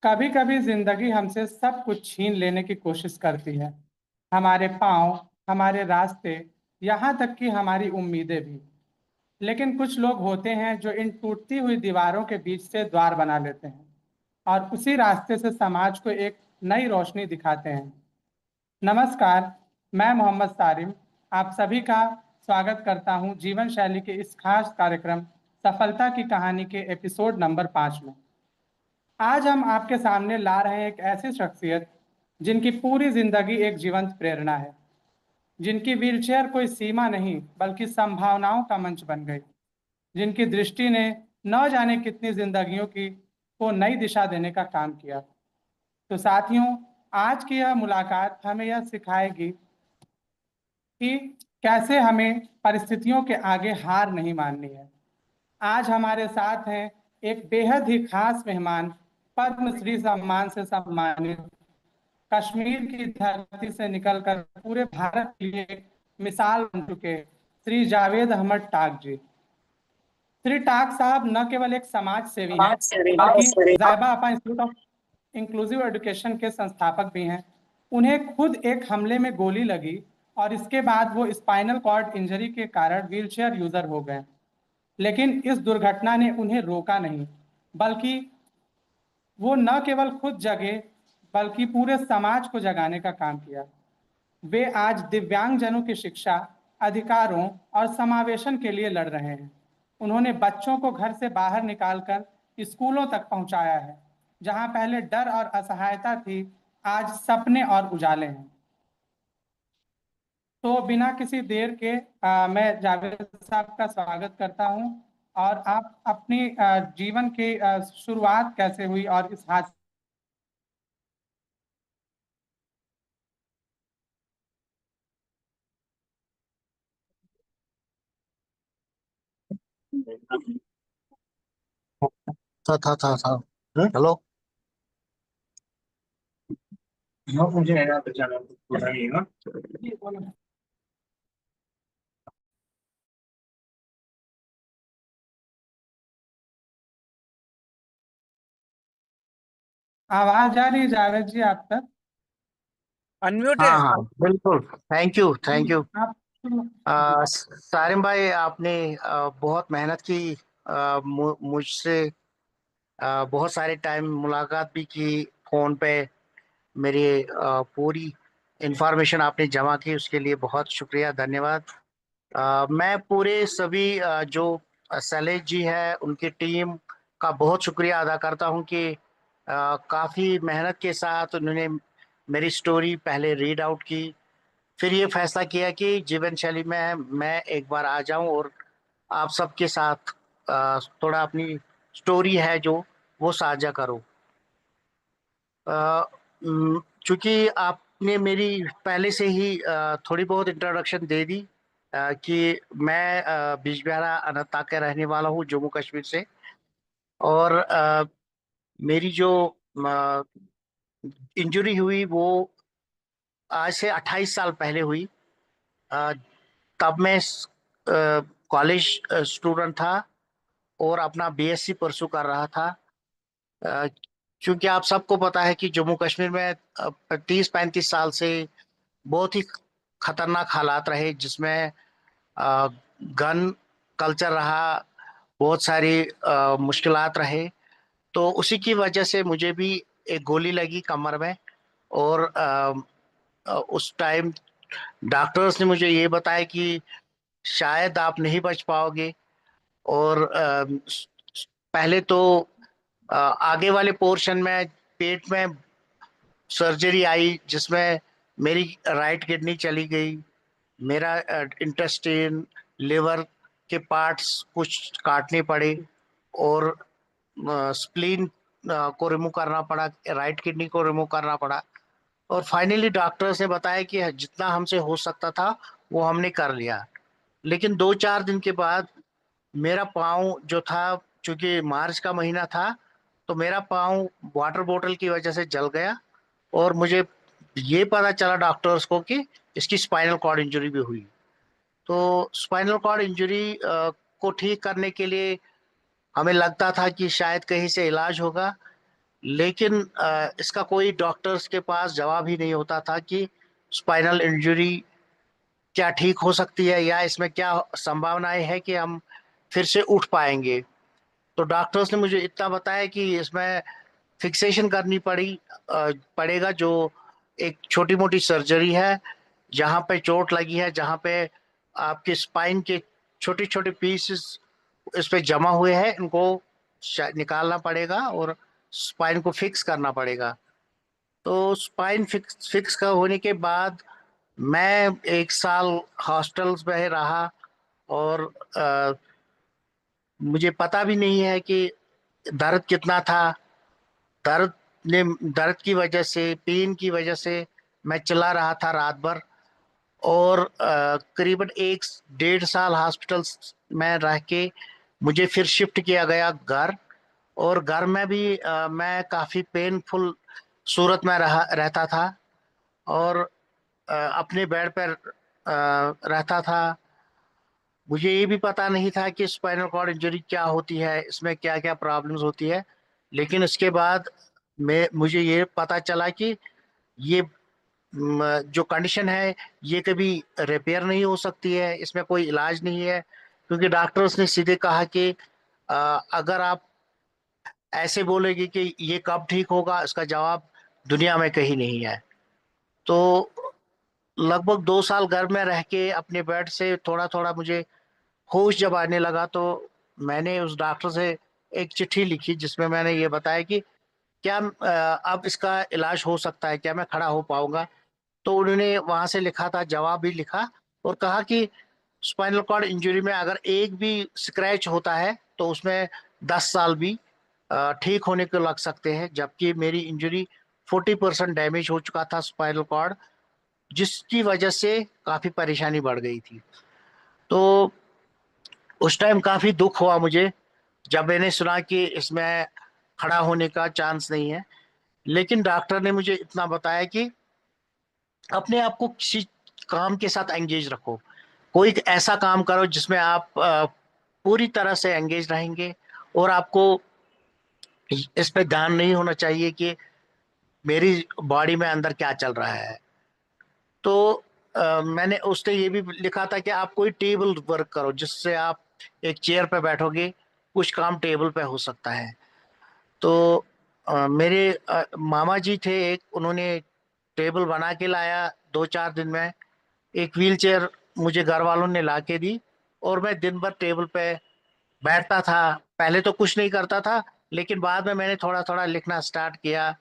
कभी कभी जिंदगी हमसे सब कुछ छीन लेने की कोशिश करती है। हमारे पाँव, हमारे रास्ते, यहाँ तक कि हमारी उम्मीदें भी। लेकिन कुछ लोग होते हैं जो इन टूटती हुई दीवारों के बीच से द्वार बना लेते हैं और उसी रास्ते से समाज को एक नई रोशनी दिखाते हैं। नमस्कार, मैं मोहम्मद सारिम आप सभी का स्वागत करता हूं जीवन शैली के इस खास कार्यक्रम सफलता की कहानी के एपिसोड नंबर 5 में। आज हम आपके सामने ला रहे हैं एक ऐसी शख्सियत जिनकी पूरी जिंदगी एक जीवंत प्रेरणा है, जिनकी व्हीलचेयर कोई सीमा नहीं बल्कि संभावनाओं का मंच बन गई, जिनकी दृष्टि ने न जाने कितनी जिंदगियों की को नई दिशा देने का काम किया। तो साथियों, आज की यह मुलाकात हमें यह सिखाएगी कि कैसे हमें परिस्थितियों के आगे हार नहीं माननी है। आज हमारे साथ हैं एक बेहद ही खास मेहमान, पद्मश्री सम्मान से सम्मानित, कश्मीर की धरती से निकलकर पूरे भारत के लिए एक मिसाल बन चुके श्री जावेद अहमद टाक जी। श्री टाक साहब न केवल एक समाज सेवी हैं बल्कि जायबा अपा इंस्टीट्यूट ऑफ इंक्लूसिव एजुकेशन के संस्थापक भी हैं। उन्हें खुद एक हमले में गोली लगी और इसके बाद वो स्पाइनल कॉर्ड इंजरी के कारण व्हीलचेयर यूजर हो गए। लेकिन इस दुर्घटना ने उन्हें रोका नहीं, बल्कि वो न केवल खुद जगे बल्कि पूरे समाज को जगाने का काम किया। वे आज दिव्यांगजनों की शिक्षा, अधिकारों और समावेशन के लिए लड़ रहे हैं। उन्होंने बच्चों को घर से बाहर निकालकर स्कूलों तक पहुंचाया है। जहां पहले डर और असहायता थी, आज सपने और उजाले हैं। तो बिना किसी देर के मैं जावेद साहब का स्वागत करता हूं। और आप अपनी जीवन की शुरुआत कैसे हुई और इस हादसे। था। हेलो। हाँ, मुझे है ना जाना बताइएगा। आवाज आ रही है जावेद जी आप तक? अनम्यूट है। हाँ हाँ, बिल्कुल। Thank you, thank you. आप सारिम भाई, आपने बहुत मेहनत की। मुझसे बहुत सारे टाइम मुलाकात भी की फोन पे। मेरी पूरी इंफॉर्मेशन आपने जमा की, उसके लिए बहुत शुक्रिया, धन्यवाद। मैं पूरे सभी जो सैलेज जी है उनकी टीम का बहुत शुक्रिया अदा करता हूं कि काफ़ी मेहनत के साथ उन्होंने मेरी स्टोरी पहले रीड आउट की, फिर ये फैसला किया कि जीवन शैली में मैं एक बार आ जाऊं और आप सबके साथ थोड़ा अपनी स्टोरी है जो वो साझा करूं। चूंकि आपने मेरी पहले से ही थोड़ी बहुत इंट्रोडक्शन दे दी कि मैं बिजबिहारा अनंतनाग का रहने वाला हूँ, जम्मू कश्मीर से। और मेरी जो इंजरी हुई वो आज से 28 साल पहले हुई। अ, तब मैं कॉलेज स्टूडेंट था और अपना बीएससी परसू कर रहा था। अ, क्योंकि आप सबको पता है कि जम्मू कश्मीर में 30-35 साल से बहुत ही खतरनाक हालात रहे, जिसमें गन कल्चर रहा, बहुत सारी मुश्किलात रहे। तो उसी की वजह से मुझे भी एक गोली लगी कमर में। और उस टाइम डॉक्टर्स ने मुझे ये बताया कि शायद आप नहीं बच पाओगे। और पहले तो आगे वाले पोर्शन में पेट में सर्जरी आई, जिसमें मेरी राइट किडनी चली गई, मेरा इंटेस्टाइन, लिवर के पार्ट्स कुछ काटने पड़े, और स्प्लीन को रिमूव करना पड़ा, राइट किडनी को रिमूव करना पड़ा। और फाइनली डॉक्टर्स ने बताया कि जितना हमसे हो सकता था वो हमने कर लिया। लेकिन 2-4 दिन के बाद मेरा पाँव जो था, चूंकि मार्च का महीना था, तो मेरा पाँव वाटर बोतल की वजह से जल गया। और मुझे ये पता चला डॉक्टर्स को कि इसकी स्पाइनल कॉर्ड इंजरी भी हुई। तो स्पाइनल कॉर्ड इंजरी को ठीक करने के लिए हमें लगता था कि शायद कहीं से इलाज होगा। लेकिन इसका कोई डॉक्टर्स के पास जवाब ही नहीं होता था कि स्पाइनल इंजरी क्या ठीक हो सकती है या इसमें क्या संभावनाएं है कि हम फिर से उठ पाएंगे। तो डॉक्टर्स ने मुझे इतना बताया कि इसमें फिक्सेशन करनी पड़ेगा, जो एक छोटी मोटी सर्जरी है। जहाँ पे चोट लगी है, जहाँ पे आपके स्पाइन के छोटे छोटे पीसेस इस पे जमा हुए हैं, इनको निकालना पड़ेगा और स्पाइन को फिक्स करना पड़ेगा। तो स्पाइन फिक्स का होने के बाद मैं 1 साल हॉस्टल्स में रहा और मुझे पता भी नहीं है कि दर्द कितना था। दर्द ने दर्द की वजह से, पेन की वजह से मैं चला रहा था रात भर। और करीबन 1 डेढ़ साल हॉस्पिटल में रह के मुझे फिर शिफ्ट किया गया घर। और घर में भी मैं काफ़ी पेनफुल सूरत में रहता था और अपने बेड पर रहता था। मुझे ये भी पता नहीं था कि स्पाइनल कॉर्ड इंजरी क्या होती है, इसमें क्या क्या प्रॉब्लम्स होती है। लेकिन इसके बाद मुझे ये पता चला कि ये जो कंडीशन है ये कभी रिपेयर नहीं हो सकती है, इसमें कोई इलाज नहीं है। क्योंकि डॉक्टर्स ने सीधे कहा कि अगर आप ऐसे बोलेगी कि ये कब ठीक होगा, इसका जवाब दुनिया में कहीं नहीं है। तो लगभग 2 साल घर में रह के अपने बेड से थोड़ा थोड़ा मुझे होश जब आने लगा, तो मैंने उस डॉक्टर से एक चिट्ठी लिखी जिसमें मैंने ये बताया कि क्या अब इसका इलाज हो सकता है, क्या मैं खड़ा हो पाऊंगा। तो उन्होंने वहां से लिखा था, जवाब भी लिखा और कहा कि स्पाइनल कॉर्ड इंजरी में अगर एक भी स्क्रैच होता है तो उसमें 10 साल भी ठीक होने को लग सकते हैं। जबकि मेरी इंजरी 40% डैमेज हो चुका था स्पाइनल कॉर्ड, जिसकी वजह से काफी परेशानी बढ़ गई थी। तो उस टाइम काफी दुख हुआ मुझे जब मैंने सुना कि इसमें खड़ा होने का चांस नहीं है। लेकिन डॉक्टर ने मुझे इतना बताया कि अपने आप को किसी काम के साथ एंगेज रखो, कोई एक ऐसा काम करो जिसमें आप पूरी तरह से एंगेज रहेंगे और आपको इस पे ध्यान नहीं होना चाहिए कि मेरी बॉडी में अंदर क्या चल रहा है। तो मैंने उसने ये भी लिखा था कि आप कोई टेबल वर्क करो जिससे आप एक चेयर पे बैठोगे, कुछ काम टेबल पे हो सकता है। तो मेरे मामा जी थे एक, उन्होंने टेबल बना के लाया 2 4 दिन में। एक व्हील चेयर मुझे घर वालों ने ला के दी और मैं दिन भर टेबल पे बैठता था। पहले तो कुछ नहीं करता था, लेकिन बाद में मैंने थोड़ा थोड़ा लिखना स्टार्ट किया।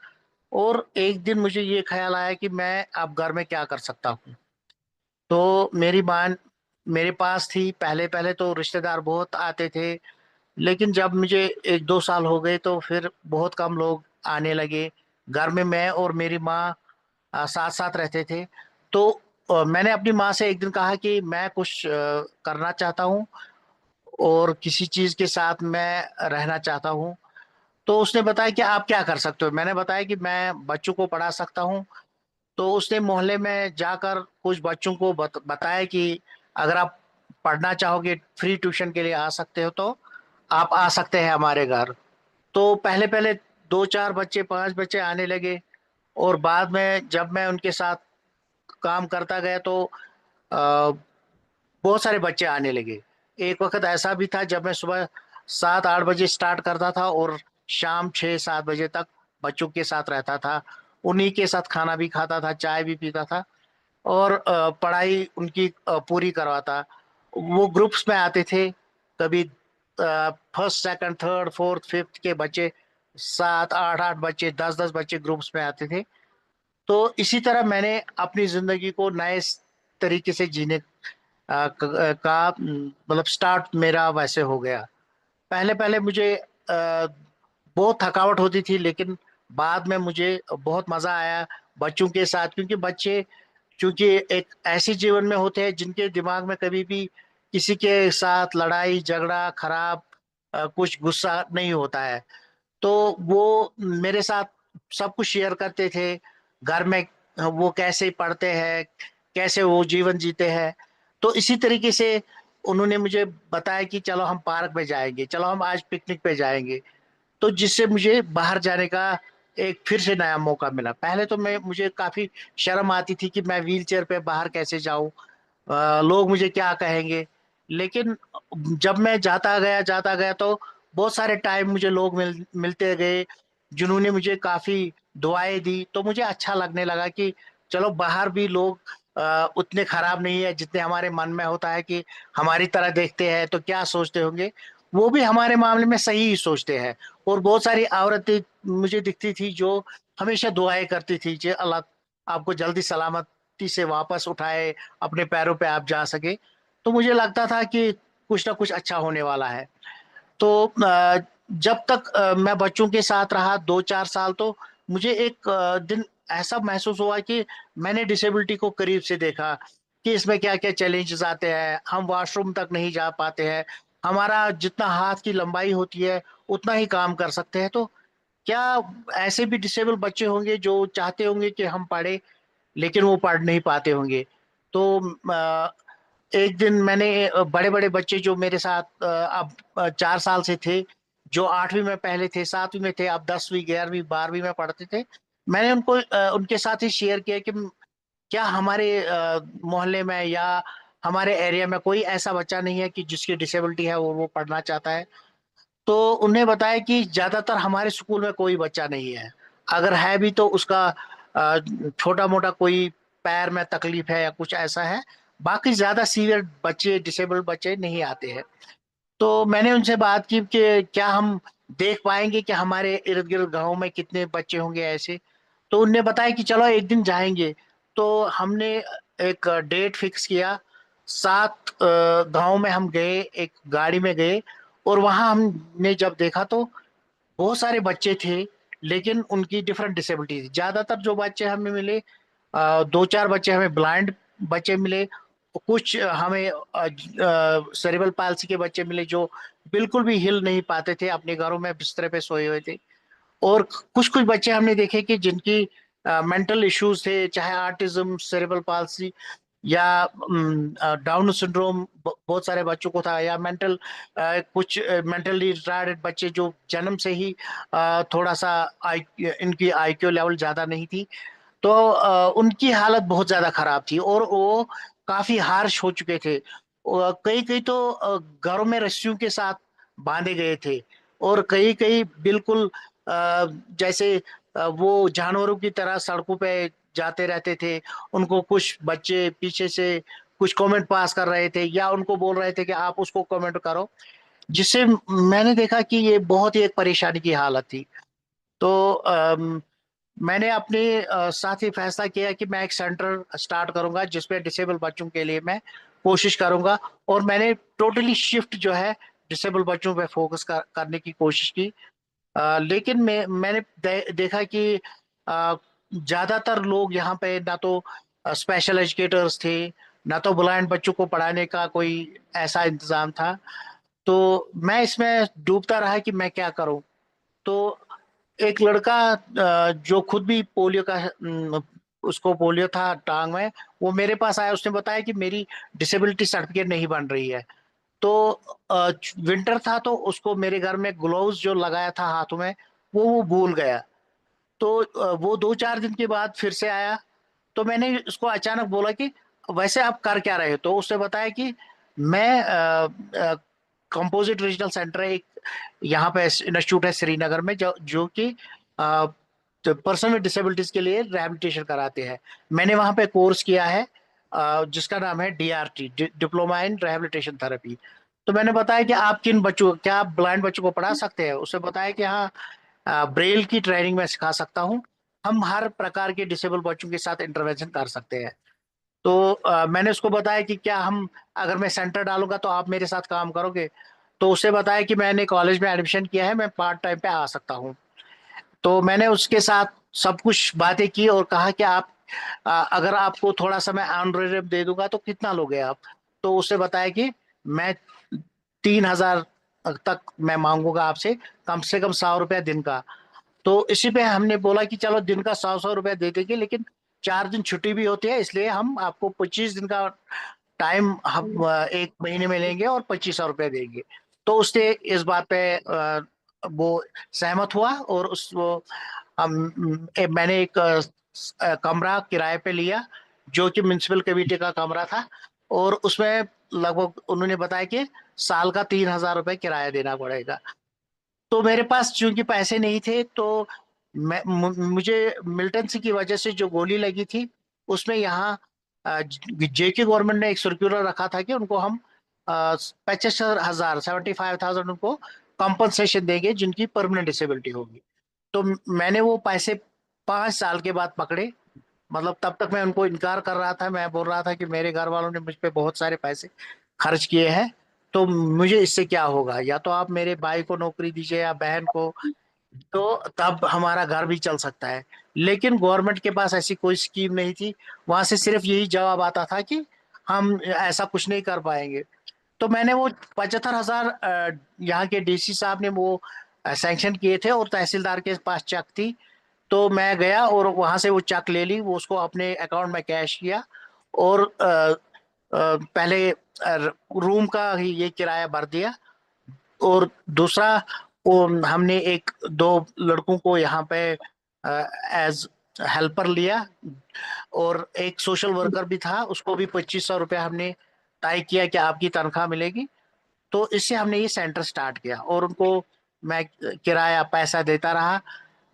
और एक दिन मुझे ये ख्याल आया कि मैं अब घर में क्या कर सकता हूँ। तो मेरी माँ मेरे पास थी। पहले पहले तो रिश्तेदार बहुत आते थे, लेकिन जब मुझे 1 2 साल हो गए तो फिर बहुत कम लोग आने लगे। घर में मैं और मेरी माँ साथ साथ रहते थे। तो मैंने अपनी माँ से एक दिन कहा कि मैं कुछ करना चाहता हूँ और किसी चीज के साथ मैं रहना चाहता हूँ। तो उसने बताया कि आप क्या कर सकते हो। मैंने बताया कि मैं बच्चों को पढ़ा सकता हूँ। तो उसने मोहल्ले में जाकर कुछ बच्चों को बताया कि अगर आप पढ़ना चाहोगे, फ्री ट्यूशन के लिए आ सकते हो, तो आप आ सकते हैं हमारे घर। तो पहले पहले 2 4 बच्चे, 5 बच्चे आने लगे और बाद में जब मैं उनके साथ काम करता गया तो बहुत सारे बच्चे आने लगे। एक वक्त ऐसा भी था जब मैं सुबह 7 8 बजे स्टार्ट करता था और शाम 6 7 बजे तक बच्चों के साथ रहता था। उन्हीं के साथ खाना भी खाता था, चाय भी पीता था और पढ़ाई उनकी पूरी करवाता। वो ग्रुप्स में आते थे, कभी first second third fourth fifth के बच्चे, 7 8 8 बच्चे, 10 10 बच्चे ग्रुप्स में आते थे। तो इसी तरह मैंने अपनी जिंदगी को नए तरीके से जीने का मतलब स्टार्ट मेरा वैसे हो गया। पहले पहले मुझे बहुत थकावट होती थी, लेकिन बाद में मुझे बहुत मजा आया बच्चों के साथ। क्योंकि बच्चे क्योंकि एक ऐसे जीवन में होते हैं जिनके दिमाग में कभी भी किसी के साथ लड़ाई झगड़ा खराब कुछ गुस्सा नहीं होता है। तो वो मेरे साथ सब कुछ शेयर करते थे। घर में वो कैसे पढ़ते हैं, कैसे वो जीवन जीते हैं। तो इसी तरीके से उन्होंने मुझे बताया कि चलो हम पार्क में जाएंगे, चलो हम आज पिकनिक पे जाएंगे। तो जिससे मुझे बाहर जाने का एक फिर से नया मौका मिला। पहले तो मुझे काफी शर्म आती थी कि मैं व्हील चेयर पे बाहर कैसे जाऊं, लोग मुझे क्या कहेंगे। लेकिन जब मैं जाता गया तो बहुत सारे टाइम मुझे लोग मिलते गए जिन्होंने मुझे काफी दुआएं दी, तो मुझे अच्छा लगने लगा कि चलो बाहर भी लोग उतने खराब नहीं है जितने हमारे मन में होता है कि हमारी तरह देखते हैं तो क्या सोचते होंगे, वो भी हमारे मामले में सही ही सोचते हैं। और बहुत सारी औरतें मुझे दिखती थी जो हमेशा दुआएं करती थी कि अल्लाह आपको जल्दी सलामती से वापस उठाए, अपने पैरों पे आप जा सके। तो मुझे लगता था कि कुछ ना कुछ अच्छा होने वाला है। तो जब तक मैं बच्चों के साथ रहा 2-4 साल, तो मुझे एक दिन ऐसा महसूस हुआ कि मैंने डिसेबिलिटी को करीब से देखा कि इसमें क्या-क्या चैलेंजेस आते हैं। हम वॉशरूम तक नहीं जा पाते हैं। हमारा जितना हाथ की लंबाई होती है, उतना ही काम कर सकते हैं। तो क्या ऐसे भी डिसेबल बच्चे होंगे जो चाहते होंगे कि हम पढ़ें, लेकिन वो पढ़ नहीं पाते होंगे? तो एक दिन मैंने बड़े-बड़े बच्चे जो मेरे साथ अब 4 साल से थे, जो 8वीं में पहले थे, 7वीं में थे, अब 10वीं, 11वीं, 12वीं में पढ़ते थे। मैंने उनको उनके साथ ही शेयर किया कि क्या हमारे मोहल्ले में या हमारे एरिया में कोई ऐसा बच्चा नहीं है कि जिसकी डिसेबिलिटी है और वो पढ़ना चाहता है? तो उन्हें बताया कि ज़्यादातर हमारे स्कूल में कोई बच्चा नहीं है। अगर है भी तो उसका छोटा-मोटा कोई पैर में तकलीफ है या कुछ ऐसा है, बाकी ज़्यादा सीवियर बच्चे, डिसेबल्ड बच्चे नहीं आते हैं। तो मैंने उनसे बात की कि क्या हम देख पाएँगे कि हमारे इर्द-गिर्द गाँव में कितने बच्चे होंगे ऐसे? तो उनने बताया कि चलो एक दिन जाएँगे। तो हमने एक डेट फिक्स किया, 7 गाँव में हम गए, एक गाड़ी में गए और वहाँ हमने जब देखा तो बहुत सारे बच्चे थे, लेकिन उनकी डिफरेंट डिसेबिलिटी थी। ज़्यादातर जो बच्चे हमें मिले 2-4 बच्चे हमें ब्लाइंड बच्चे मिले, कुछ हमें सेरेब्रल पाल्सी के बच्चे मिले जो बिल्कुल भी हिल नहीं पाते थे, अपने घरों में बिस्तर पे सोए हुए थे। और कुछ-कुछ बच्चे हमने देखे कि जिनकी मेंटल इश्यूज़ थे, चाहे ऑटिज़्म, सेरेब्रल पाल्सी या डाउन सिंड्रोम बहुत सारे बच्चों को था, या कुछ मेंटली रिटार्डेड बच्चे जो जन्म से ही थोड़ा-सा इनकी आईक्यू लेवल ज़्यादा नहीं थी। तो उनकी हालत बहुत ज़्यादा खराब थी और वो काफ़ी हार्श हो चुके थे। कई-कई तो घरों में रस्सियों के साथ बाँधे गए थे और कई-कई बिल्कुल जैसे वो जानवरों की तरह सड़कों पे जाते रहते थे। उनको कुछ बच्चे पीछे से कुछ कमेंट पास कर रहे थे या उनको बोल रहे थे कि आप उसको कमेंट करो, जिससे मैंने देखा कि ये बहुत ही एक परेशानी की हालत थी। तो मैंने अपने साथ ही फैसला किया कि मैं एक सेंटर स्टार्ट करूँगा जिसपे डिसेबल बच्चों के लिए मैं कोशिश करूँगा, और मैंने टोटली शिफ्ट जो है डिसेबल बच्चों पे फ़ोकस करने की कोशिश की। लेकिन मैंने देखा कि ज़्यादातर लोग यहाँ पे ना तो स्पेशल एजुकेटर्स थे, ना तो ब्लाइंड बच्चों को पढ़ाने का कोई ऐसा इंतज़ाम था। तो मैं इसमें डूबता रहा कि मैं क्या करूँ? तो एक लड़का जो खुद भी उसको पोलियो था टाँग में, वो मेरे पास आया, उसने बताया कि मेरी डिसेबिलिटी सर्टिफ़िकेट नहीं बन रही है। तो विंटर था तो उसको मेरे घर में ग्लोव्स जो लगाया था हाथों में, वो भूल गया। तो वो 2-4 दिन के बाद फिर से आया, तो मैंने उसको अचानक बोला कि वैसे आप कर क्या रहे हो? तो उसने बताया कि मैं कंपोज़िट रीजनल सेंटर है एक, यहाँ पे इंस्टीट्यूट है श्रीनगर में जो जो कि अ, तो पर्सन विद डिसेबिलिटीज़ के लिए रिहैबिलिटेशन कराते हैं। मैंने वहाँ पे कोर्स किया है जिसका नाम है DRT, diploma in rehabilitation therapy. तो मैंने बताया कि आप क्या आप ब्लाइंड बच्चों को पढ़ा सकते हैं? उसने बताया कि हाँ, ब्रेल की ट्रेनिंग मैं सिखा सकता हूँ। हम हर प्रकार के डिसेबल बच्चों के साथ इंटरवेंशन कर सकते हैं। तो मैंने उसको बताया कि क्या हम अगर मैं सेंटर डालूँगा तो आप मेरे साथ काम करोगे? तो उसने बताया कि मैंने कॉलेज में एडमिशन किया है, मैं पार्ट टाइम पे आ सकता हूँ। तो मैंने उसके साथ सब कुछ बातें की और कहा कि आप अगर आपको थोड़ा-सा मैं ऑनरेरियम दे दूँगा तो कितना लोगे आप? तो उसने बताया कि मैं 3000 तक मैं माँगूँगा आपसे, कम से कम ₹100 दिन का। तो इसी पे हमने बोला कि चलो दिन का 100-100 रुपए दे देंगे, लेकिन 4 दिन छुट्टी भी होती है, इसलिए हम आपको 25 दिन का टाइम हम 1 महीने में लेंगे और ₹2500 देंगे। तो उसने इस बात पे वो सहमत हुआ और मैंने एक कमरा किराए पे लिया जो कि म्युनिसिपल कमेटी का कमरा था, और उसमें लगभग उन्होंने बताया कि साल का 3,000 रुपये किराया देना पड़ेगा। तो मेरे पास चूंकि पैसे नहीं थे, तो मुझे मिलिटेंसी की वजह से जो गोली लगी थी उसमें यहाँ जेके गवर्नमेंट ने एक सर्कुलर रखा था कि उनको हम 75,000 75,000 उनको कंपनसेशन देंगे जिनकी परमानेंट डिसेबिलिटी होगी। तो मैंने वो पैसे 5 साल के बाद पकड़े। मतलब तब तक मैं उनको इनकार कर रहा था, मैं बोल रहा था कि मेरे घर वालों ने मुझ पे बहुत सारे पैसे खर्च किए हैं, तो मुझे इससे क्या होगा, या तो आप मेरे भाई को नौकरी दीजिए या बहन को, तो तब हमारा घर भी चल सकता है। लेकिन गवर्नमेंट के पास ऐसी कोई स्कीम नहीं थी। वहां से सिर्फ यही जवाब आता था कि हम ऐसा कुछ नहीं कर पाएंगे। तो मैंने वो 75,000 यहाँ के डीसी साहब ने वो सैंक्शन किए थे और तहसीलदार के पास चेक थी। तो मैं गया और वहां से वो चेक ले ली, वो उसको अपने अकाउंट में कैश किया, और पहले रूम का ही ये किराया भर दिया। और दूसरा, वो हमने एक दो लड़कों को यहाँ पे एज हेल्पर लिया, और एक सोशल वर्कर भी था, उसको भी 2,500 रुपया हमने तय किया कि आपकी तनख्वाह मिलेगी। तो इससे हमने ये सेंटर स्टार्ट किया और उनको मैं किराया पैसा देता रहा।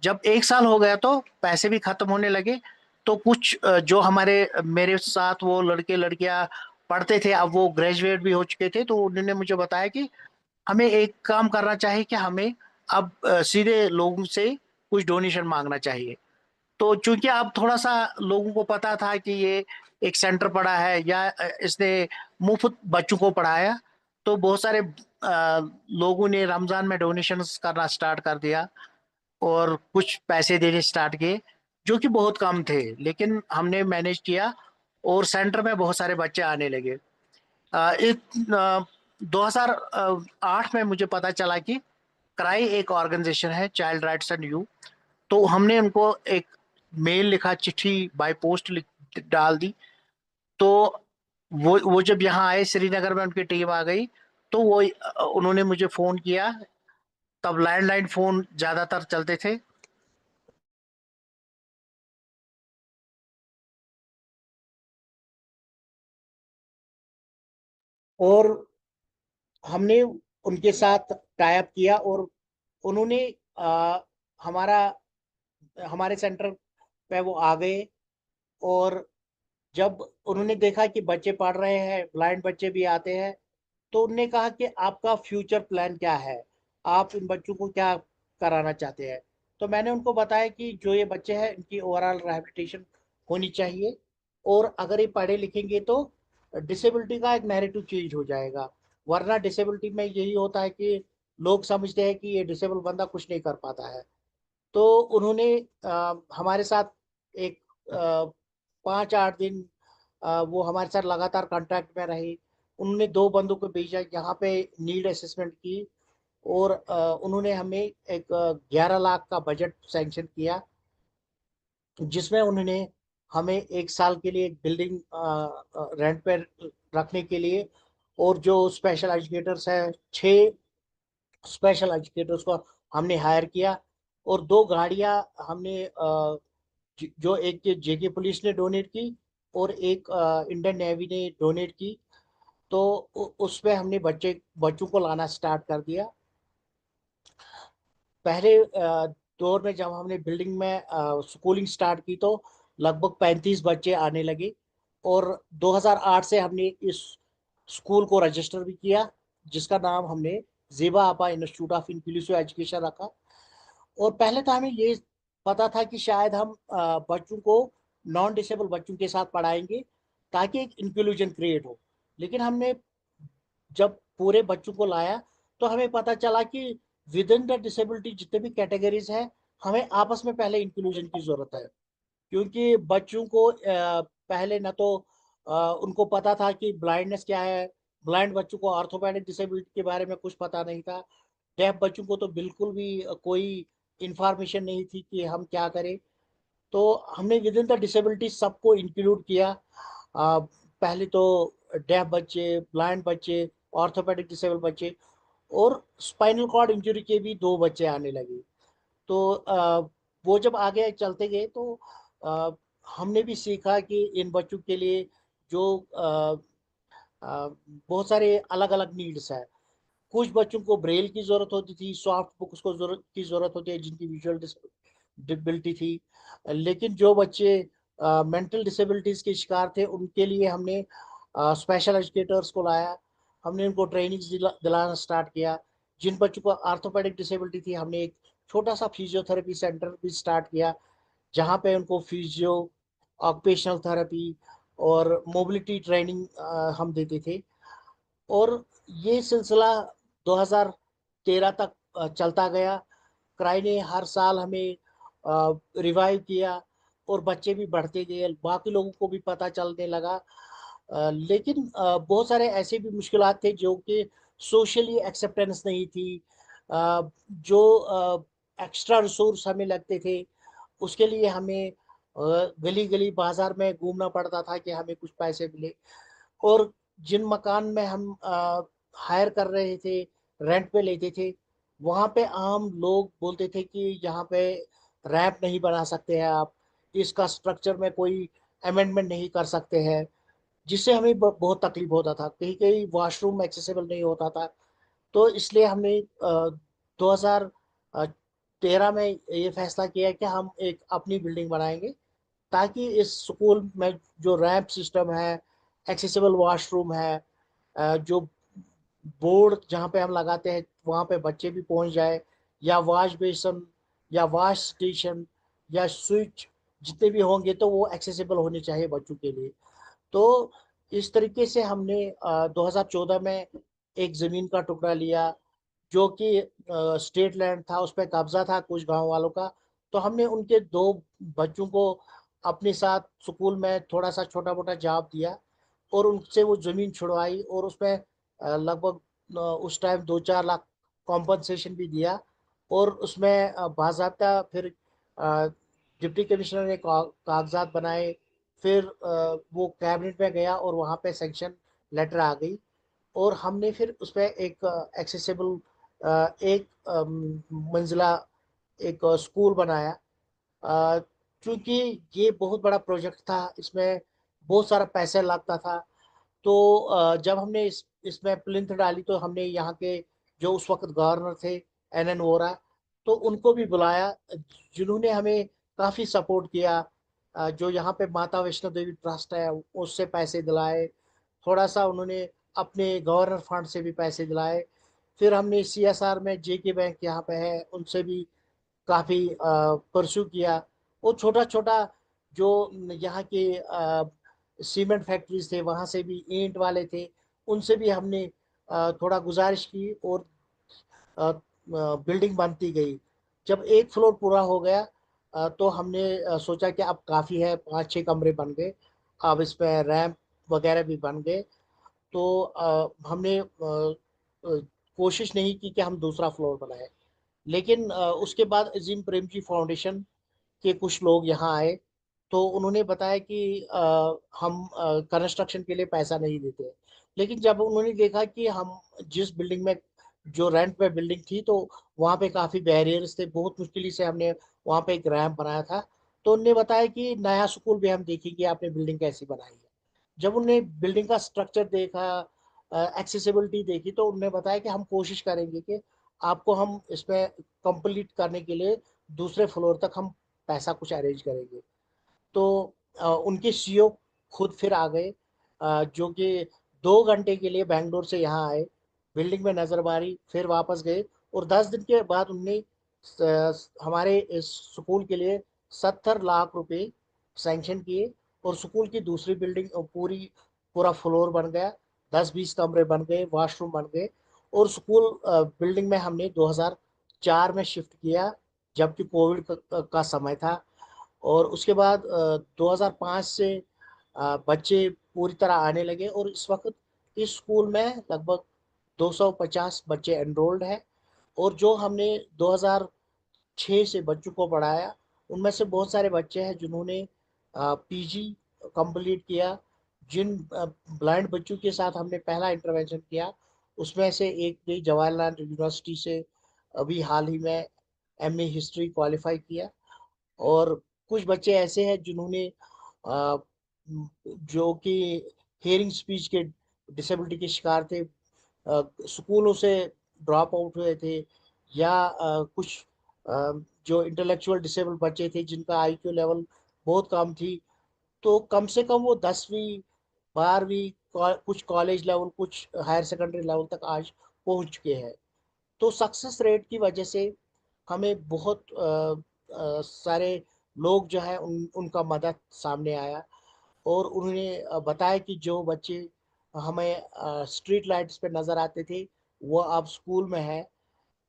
जब 1 साल हो गया तो पैसे भी खत्म होने लगे। तो कुछ जो हमारे मेरे साथ वो लड़के लड़कियां पढ़ते थे, अब वो ग्रेजुएट भी हो चुके थे, तो उन्होंने मुझे बताया कि हमें एक काम करना चाहिए कि हमें अब सीधे लोगों से कुछ डोनेशन मांगना चाहिए। तो चूंकि अब थोड़ा सा लोगों को पता था कि ये एक सेंटर पड़ा है या इसने मुफ्त बच्चों को पढ़ाया, तो बहुत सारे लोगों ने रमजान में डोनेशंस करना स्टार्ट कर दिया और कुछ पैसे देने स्टार्ट किए, जो कि बहुत कम थे, लेकिन हमने मैनेज किया और सेंटर में बहुत सारे बच्चे आने लगे। 2008 में मुझे पता चला कि क्राई एक ऑर्गेनाइजेशन है, चाइल्ड राइट्स एंड यू। तो हमने उनको एक मेल लिखा, चिट्ठी बाय पोस्ट डाल दी। तो वो जब यहाँ आए श्रीनगर में, उनकी टीम आ गई, तो वो उन्होंने मुझे फोन किया। तब लैंडलाइन फोन ज्यादातर चलते थे। और हमने उनके साथ टाई अप किया और उन्होंने हमारा हमारे सेंटर पे वो आ गए। और जब उन्होंने देखा कि बच्चे पढ़ रहे हैं, ब्लाइंड बच्चे भी आते हैं, तो उन्होंने कहा कि आपका फ्यूचर प्लान क्या है, आप इन बच्चों को क्या कराना चाहते हैं। तो मैंने उनको बताया कि जो ये बच्चे हैं इनकी ओवरऑल रिहैबिलिटेशन होनी चाहिए, और अगर ये पढ़े लिखेंगे तो डिसेबिलिटी का एक नैरेटिव चेंज हो जाएगा। वरना डिसेबिलिटी में यही होता है कि लोग समझते हैं कि ये डिसेबल बंदा कुछ नहीं कर पाता है। तो उन्होंने हमारे साथ एक 5-8 दिन वो हमारे साथ लगातार कांटेक्ट में रही। उन्होंने 2 बंदों को भेजा यहाँ पे, नीड असेसमेंट की, और उन्होंने हमें एक 11 लाख का बजट सैंक्शन किया, जिसमें उन्होंने हमें 1 साल के लिए एक बिल्डिंग रेंट पे रखने के लिए, और जो स्पेशल एजुकेटर्स हैं, 6 स्पेशल एजुकेटर्स को हमने हायर किया, और 2 गाड़ियां हमने जो एक जेके पुलिस ने डोनेट की और एक इंडियन नेवी ने डोनेट की। तो उसमें हमने बच्चों को लाना स्टार्ट कर दिया। पहले दौर में जब हमने बिल्डिंग में स्कूलिंग स्टार्ट की तो लगभग 35 बच्चे आने लगे, और 2008 से हमने इस स्कूल को रजिस्टर भी किया, जिसका नाम हमने जेबा आपा इंस्टीट्यूट ऑफ इंक्लूसिव एजुकेशन रखा। और पहले तो हमें ये पता था कि शायद हम बच्चों को, नॉन डिसेबल बच्चों के साथ पढ़ाएंगे ताकि एक इंक्लूजन क्रिएट हो। लेकिन हमने जब पूरे बच्चों को लाया तो हमें पता चला कि विद इन द डिसेबिलिटी जितने भी कैटेगरीज हैं, हमें आपस में पहले इंक्लूजन की जरूरत है। क्योंकि बच्चों को पहले न तो उनको पता था कि ब्लाइंडनेस क्या है, ब्लाइंड बच्चों को ऑर्थोपेडिक डिसेबिलिटी के बारे में कुछ पता नहीं था, डेफ बच्चों को तो बिल्कुल भी कोई इंफॉर्मेशन नहीं थी कि हम क्या करें। तो हमने विद इन द डिसेबिलिटी सबको इंक्लूड किया। पहले तो डेफ बच्चे, ब्लाइंड बच्चे, ऑर्थोपेडिक डिसेबल बच्चे, और स्पाइनल कॉर्ड इंजरी के भी 2 बच्चे आने लगे। तो वो जब आगे चलते गए तो हमने भी सीखा कि इन बच्चों के लिए जो बहुत सारे अलग अलग नीड्स है। कुछ बच्चों को ब्रेल की जरूरत होती थी, सॉफ्ट बुक्स को जरूरत होती है जिनकी विजुअल डिसेबिलिटी थी। लेकिन जो बच्चे मेंटल डिसेबिलिटीज के शिकार थे उनके लिए हमने स्पेशल एजुकेटर्स को लाया। हमने उनको ट्रेनिंग दिलाना स्टार्ट किया। जिन बच्चों को आर्थोपेडिक डिसेबिलिटी थी हमने एक छोटा सा फिजियोथेरेपी सेंटर भी स्टार्ट किया, जहाँ पे उनको फिजियो, ऑक्यूपेशनल थेरेपी और मोबिलिटी ट्रेनिंग हम देते थे। और ये सिलसिला 2013 तक चलता गया। क्राई ने हर साल हमें रिवाइव किया और बच्चे भी बढ़ते गए, बाकी लोगों को भी पता चलने लगा। लेकिन बहुत सारे ऐसे भी मुश्किलात थे जो कि सोशली एक्सेप्टेंस नहीं थी। जो एक्स्ट्रा रिसोर्स हमें लगते थे उसके लिए हमें गली गली बाजार में घूमना पड़ता था कि हमें कुछ पैसे मिले। और जिन मकान में हम हायर कर रहे थे, रेंट पे लेते थे, वहाँ पे आम लोग बोलते थे कि यहाँ पे रैंप नहीं बना सकते हैं आप, इसका स्ट्रक्चर में कोई अमेंडमेंट नहीं कर सकते हैं, जिससे हमें बहुत तकलीफ होता था। कहीं कहीं वॉशरूम एक्सेसिबल नहीं होता था। तो इसलिए हमने 2013 में ये फैसला किया कि हम एक अपनी बिल्डिंग बनाएंगे, ताकि इस स्कूल में जो रैंप सिस्टम है, एक्सेसिबल वॉशरूम है, जो बोर्ड जहाँ पे हम लगाते हैं वहाँ पे बच्चे भी पहुँच जाए, या वॉश बेसन या वॉश स्टेशन या स्विच जितने भी होंगे तो वो एक्सेसिबल होने चाहिए बच्चों के लिए। तो इस तरीके से हमने 2014 में एक जमीन का टुकड़ा लिया, जो कि स्टेट लैंड था, उस पर कब्जा था कुछ गांव वालों का। तो हमने उनके दो बच्चों को अपने साथ स्कूल में थोड़ा सा छोटा मोटा जॉब दिया और उनसे वो जमीन छुड़वाई, और उसमें लगभग उस टाइम 2-4 लाख कॉम्पनसेशन भी दिया। और उसमें बाकायदा फिर डिप्टी कमिश्नर ने कागजात बनाए। फिर वो कैबिनेट में गया और वहाँ पे सेंक्शन लेटर आ गई, और हमने फिर उस पर एक एक्सेसिबल एक मंजिला एक स्कूल बनाया। अ, चूंकि ये बहुत बड़ा प्रोजेक्ट था, इसमें बहुत सारा पैसा लगता था। तो जब हमने इसमें प्लिंथ डाली तो हमने यहाँ के जो उस वक्त गवर्नर थे NN वोरा, तो उनको भी बुलाया, जिन्होंने हमें काफ़ी सपोर्ट किया। जो यहाँ पे माता वैष्णो देवी ट्रस्ट है उससे पैसे दिलाए, थोड़ा सा उन्होंने अपने गवर्नर फंड से भी पैसे दिलाए। फिर हमने CSR में JK बैंक यहाँ पे है उनसे भी काफ़ी परस्यू किया। वो छोटा छोटा जो यहाँ के सीमेंट फैक्ट्रीज थे वहाँ से भी, ईंट वाले थे उनसे भी हमने थोड़ा गुजारिश की, और बिल्डिंग बनती गई। जब एक फ्लोर पूरा हो गया तो हमने सोचा कि अब काफ़ी है, 5-6 कमरे बन गए, अब इसमें रैंप वगैरह भी बन गए। तो हमने कोशिश नहीं की कि हम दूसरा फ्लोर बनाए। लेकिन उसके बाद अजीम प्रेमजी फाउंडेशन के कुछ लोग यहाँ आए, तो उन्होंने बताया कि हम कंस्ट्रक्शन के लिए पैसा नहीं देते। लेकिन जब उन्होंने देखा कि हम जिस बिल्डिंग में, जो रेंट पे बिल्डिंग थी, तो वहाँ पे काफ़ी बैरियर्स थे, बहुत मुश्किल से हमने वहाँ पे एक रैंप बनाया था। तो उन्होंने बताया कि नया स्कूल भी हम देखेंगे, आपने बिल्डिंग कैसी बनाई है। जब उन्होंने बिल्डिंग का स्ट्रक्चर देखा, एक्सेसिबिलिटी देखी, तो उन्होंने बताया कि हम कोशिश करेंगे कि आपको हम इसमें कंप्लीट करने के लिए दूसरे फ्लोर तक हम पैसा कुछ अरेंज करेंगे। तो उनके CEO खुद फिर आ गए, जो कि 2 घंटे के लिए बैंगलोर से यहाँ आए, बिल्डिंग में नजर मारी, फिर वापस गए। और 10 दिन के बाद उनने हमारे इस स्कूल के लिए 70 लाख रुपए सैंक्शन किए, और स्कूल की दूसरी बिल्डिंग पूरा फ्लोर बन गया, 10-20 कमरे बन गए, वॉशरूम बन गए। और स्कूल बिल्डिंग में हमने 2004 में शिफ्ट किया, जबकि कोविड का समय था। और उसके बाद 2005 से बच्चे पूरी तरह आने लगे, और इस वक्त इस स्कूल में लगभग 250 बच्चे एनरोल्ड हैं। और जो हमने 2006 से बच्चों को पढ़ाया, उनमें से बहुत सारे बच्चे हैं जिन्होंने PG कंप्लीट किया। जिन ब्लाइंड बच्चों के साथ हमने पहला इंटरवेंशन किया, उसमें से एक ने जवाहरलाल यूनिवर्सिटी से अभी हाल ही में MA हिस्ट्री क्वालिफाई किया। और कुछ बच्चे ऐसे हैं जिन्होंने अ, जो कि हेयरिंग स्पीच के डिसेबिलिटी के शिकार थे, स्कूलों से ड्रॉप आउट हुए थे, या कुछ जो इंटेलेक्चुअल डिसेबल बच्चे थे जिनका आईक्यू लेवल बहुत कम थी, तो कम से कम वो 10वीं 12वीं कुछ कॉलेज लेवल, कुछ हायर सेकेंडरी लेवल तक आज पहुंच चुके हैं। तो सक्सेस रेट की वजह से हमें बहुत सारे लोग जो है उनका मदद सामने आया, और उन्होंने बताया कि जो बच्चे हमें स्ट्रीट लाइट्स पे नज़र आते थे वो अब स्कूल में है।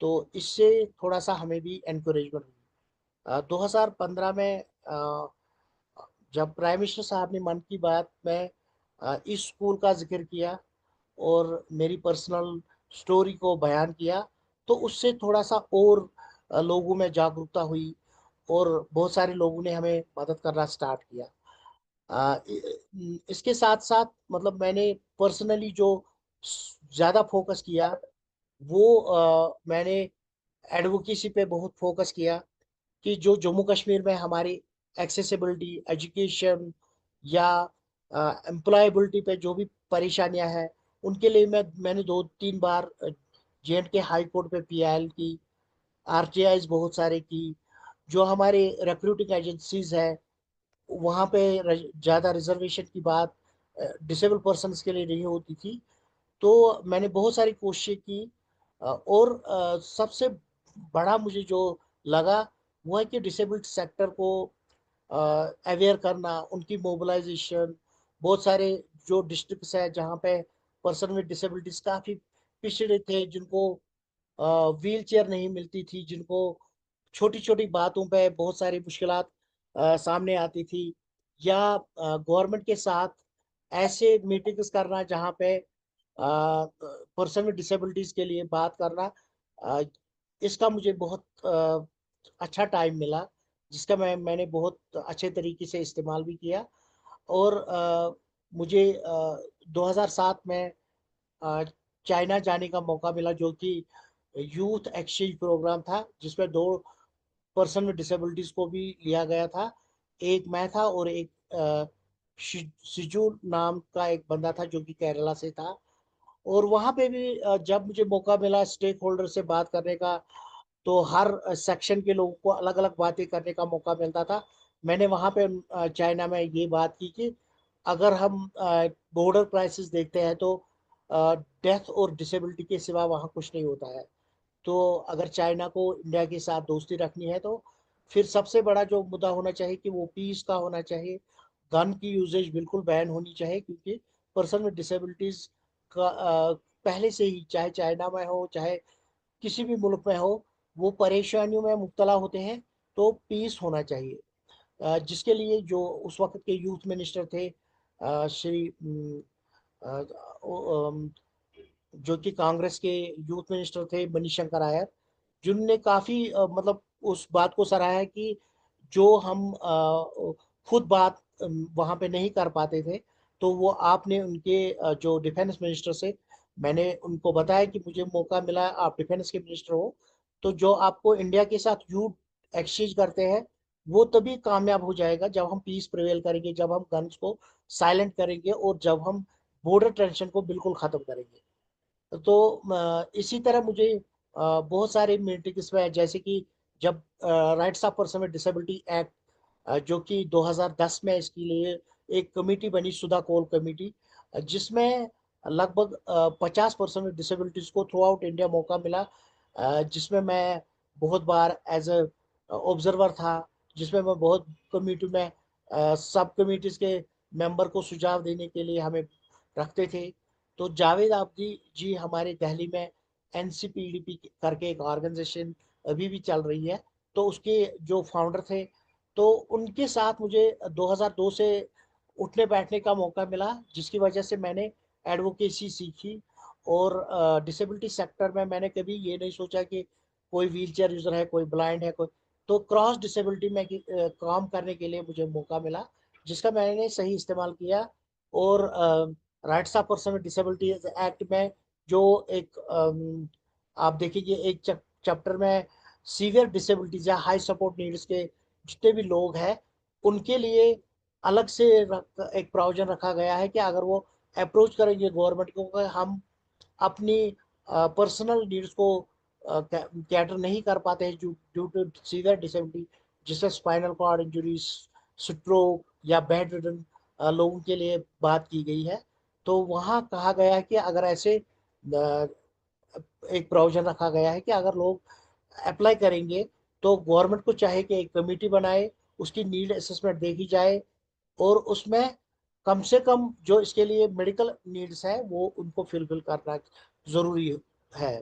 तो इससे थोड़ा सा हमें भी एनकरेजमेंट हुई। 2015 में जब प्राइम मिनिस्टर साहब ने मन की बात में इस स्कूल का जिक्र किया और मेरी पर्सनल स्टोरी को बयान किया, तो उससे थोड़ा सा और लोगों में जागरूकता हुई, और बहुत सारे लोगों ने हमें मदद करना स्टार्ट किया। इसके साथ साथ मतलब मैंने पर्सनली जो ज़्यादा फोकस किया वो मैंने एडवोकेसी पे बहुत फोकस किया कि जो जम्मू कश्मीर में हमारी एक्सेसिबिलिटी एजुकेशन या एम्प्लॉयबिलिटी पे जो भी परेशानियां हैं, उनके लिए मैंने 2-3 बार जे.एंड.के हाई कोर्ट पे पीआईएल की, आरटीआईज बहुत सारे की, जो हमारे रिक्रूटिंग एजेंसीज है वहाँ पे ज़्यादा रिजर्वेशन की बात डिसेबल पर्सन्स के लिए नहीं होती थी। तो मैंने बहुत सारी कोशिशें की, और सबसे बड़ा मुझे जो लगा वो है कि डिसेबल्ड सेक्टर को अवेयर करना, उनकी मोबिलाइजेशन। बहुत सारे जो डिस्ट्रिक्ट्स हैं जहाँ पे पर्सन विद डिसेबिलिटीज काफ़ी पिछड़े थे, जिनको व्हील चेयर नहीं मिलती थी, जिनको छोटी छोटी बातों पे बहुत सारी मुश्किलात सामने आती थी, या गवर्नमेंट के साथ ऐसे मीटिंग्स करना जहाँ पे पर्सन विद डिसेबिलिटीज के लिए बात करना, अ, इसका मुझे बहुत अच्छा टाइम मिला, जिसका मैंने बहुत अच्छे तरीके से इस्तेमाल भी किया। और मुझे 2007 में अ, चाइना जाने का मौका मिला, जो कि यूथ एक्सचेंज प्रोग्राम था, जिसमें 2 पर्सन विद डिसेबिलिटीज को भी लिया गया था। एक मैं था और एक सिजू नाम का एक बंदा था जो कि केरला से था। और वहाँ पे भी जब मुझे मौका मिला स्टेक होल्डर से बात करने का, तो हर सेक्शन के लोगों को अलग अलग बातें करने का मौका मिलता था। मैंने वहाँ पे चाइना में ये बात की कि अगर हम बॉर्डर क्राइसिस देखते हैं तो डेथ और डिसेबिलिटी के सिवा वहाँ कुछ नहीं होता है। तो अगर चाइना को इंडिया के साथ दोस्ती रखनी है तो फिर सबसे बड़ा जो मुद्दा होना चाहिए कि वो पीस का होना चाहिए। गन की यूजेज बिल्कुल बैन होनी चाहिए, क्योंकि पर्सन विद डिसेबिलिटीज का पहले से ही, चाहे चाइना में हो चाहे किसी भी मुल्क में हो, वो परेशानियों में मुब्तला होते हैं। तो पीस होना चाहिए, जिसके लिए जो उस वक्त के यूथ मिनिस्टर थे श्री अ, जो कि कांग्रेस के यूथ मिनिस्टर थे मनीशंकर आयर, जिनने काफ़ी मतलब उस बात को सराहा है कि जो हम खुद बात वहाँ पे नहीं कर पाते थे, तो वो आपने उनके जो डिफेंस मिनिस्टर से मैंने उनको बताया कि मुझे मौका मिला, आप डिफेंस के मिनिस्टर हो, तो जो आपको इंडिया के साथ यूथ एक्सचेंज करते हैं वो तभी कामयाब हो जाएगा जब हम पीस प्रिवेल करेंगे, जब हम गन्स को साइलेंट करेंगे, और जब हम बॉर्डर टेंशन को बिल्कुल ख़त्म करेंगे। तो इसी तरह मुझे बहुत सारे मीटिंग्स में, जैसे कि जब rights of person with disability act, जो कि 2010 में इसके लिए एक कमेटी बनी, सुधा कोल कमेटी, जिसमें लगभग 50% विद डिसेबिलिटीज को थ्रू आउट इंडिया मौका मिला, जिसमें मैं बहुत बार एज अ ऑब्जर्वर था, जिसमें मैं बहुत कमेटी में सब कमेटीज के मेंबर को सुझाव देने के लिए हमें रखते थे। तो जावेद आबदी जी हमारे दिल्ली में एनसीपीडीपी करके एक ऑर्गेनाइजेशन अभी भी चल रही है, तो उसके जो फाउंडर थे, तो उनके साथ मुझे 2002 से उठने बैठने का मौका मिला, जिसकी वजह से मैंने एडवोकेसी सीखी। और डिसेबिलिटी सेक्टर में मैंने कभी ये नहीं सोचा कि कोई व्हील चेयर यूज़र है, कोई ब्लाइंड है, कोई, तो क्रॉस डिसेबिलिटी में काम करने के लिए मुझे मौका मिला, जिसका मैंने सही इस्तेमाल किया। और rights of person with disabilities act में जो एक आप देखेंगे एक चैप्टर में सीवियर डिसेबिलिटीज या हाई सपोर्ट नीड्स के जितने भी लोग हैं उनके लिए अलग से एक प्रोविजन रखा गया है कि अगर वो अप्रोच करेंगे गवर्नमेंट को कि हम अपनी पर्सनल नीड्स को कैटर नहीं कर पाते हैं ड्यू टू सीवियर डिसेबिलिटी, जिससे स्पाइनल कॉर्ड इंजरीज, स्ट्रोक या बेड रिडन लोगों के लिए बात की गई है। तो वहाँ कहा गया है कि अगर ऐसे एक प्रोविजन रखा गया है कि अगर लोग अप्लाई करेंगे तो गवर्नमेंट को चाहे कि एक कमेटी बनाए, उसकी नीड असेसमेंट देखी जाए और उसमें कम से कम जो इसके लिए मेडिकल नीड्स है वो उनको फिलफिल करना ज़रूरी है।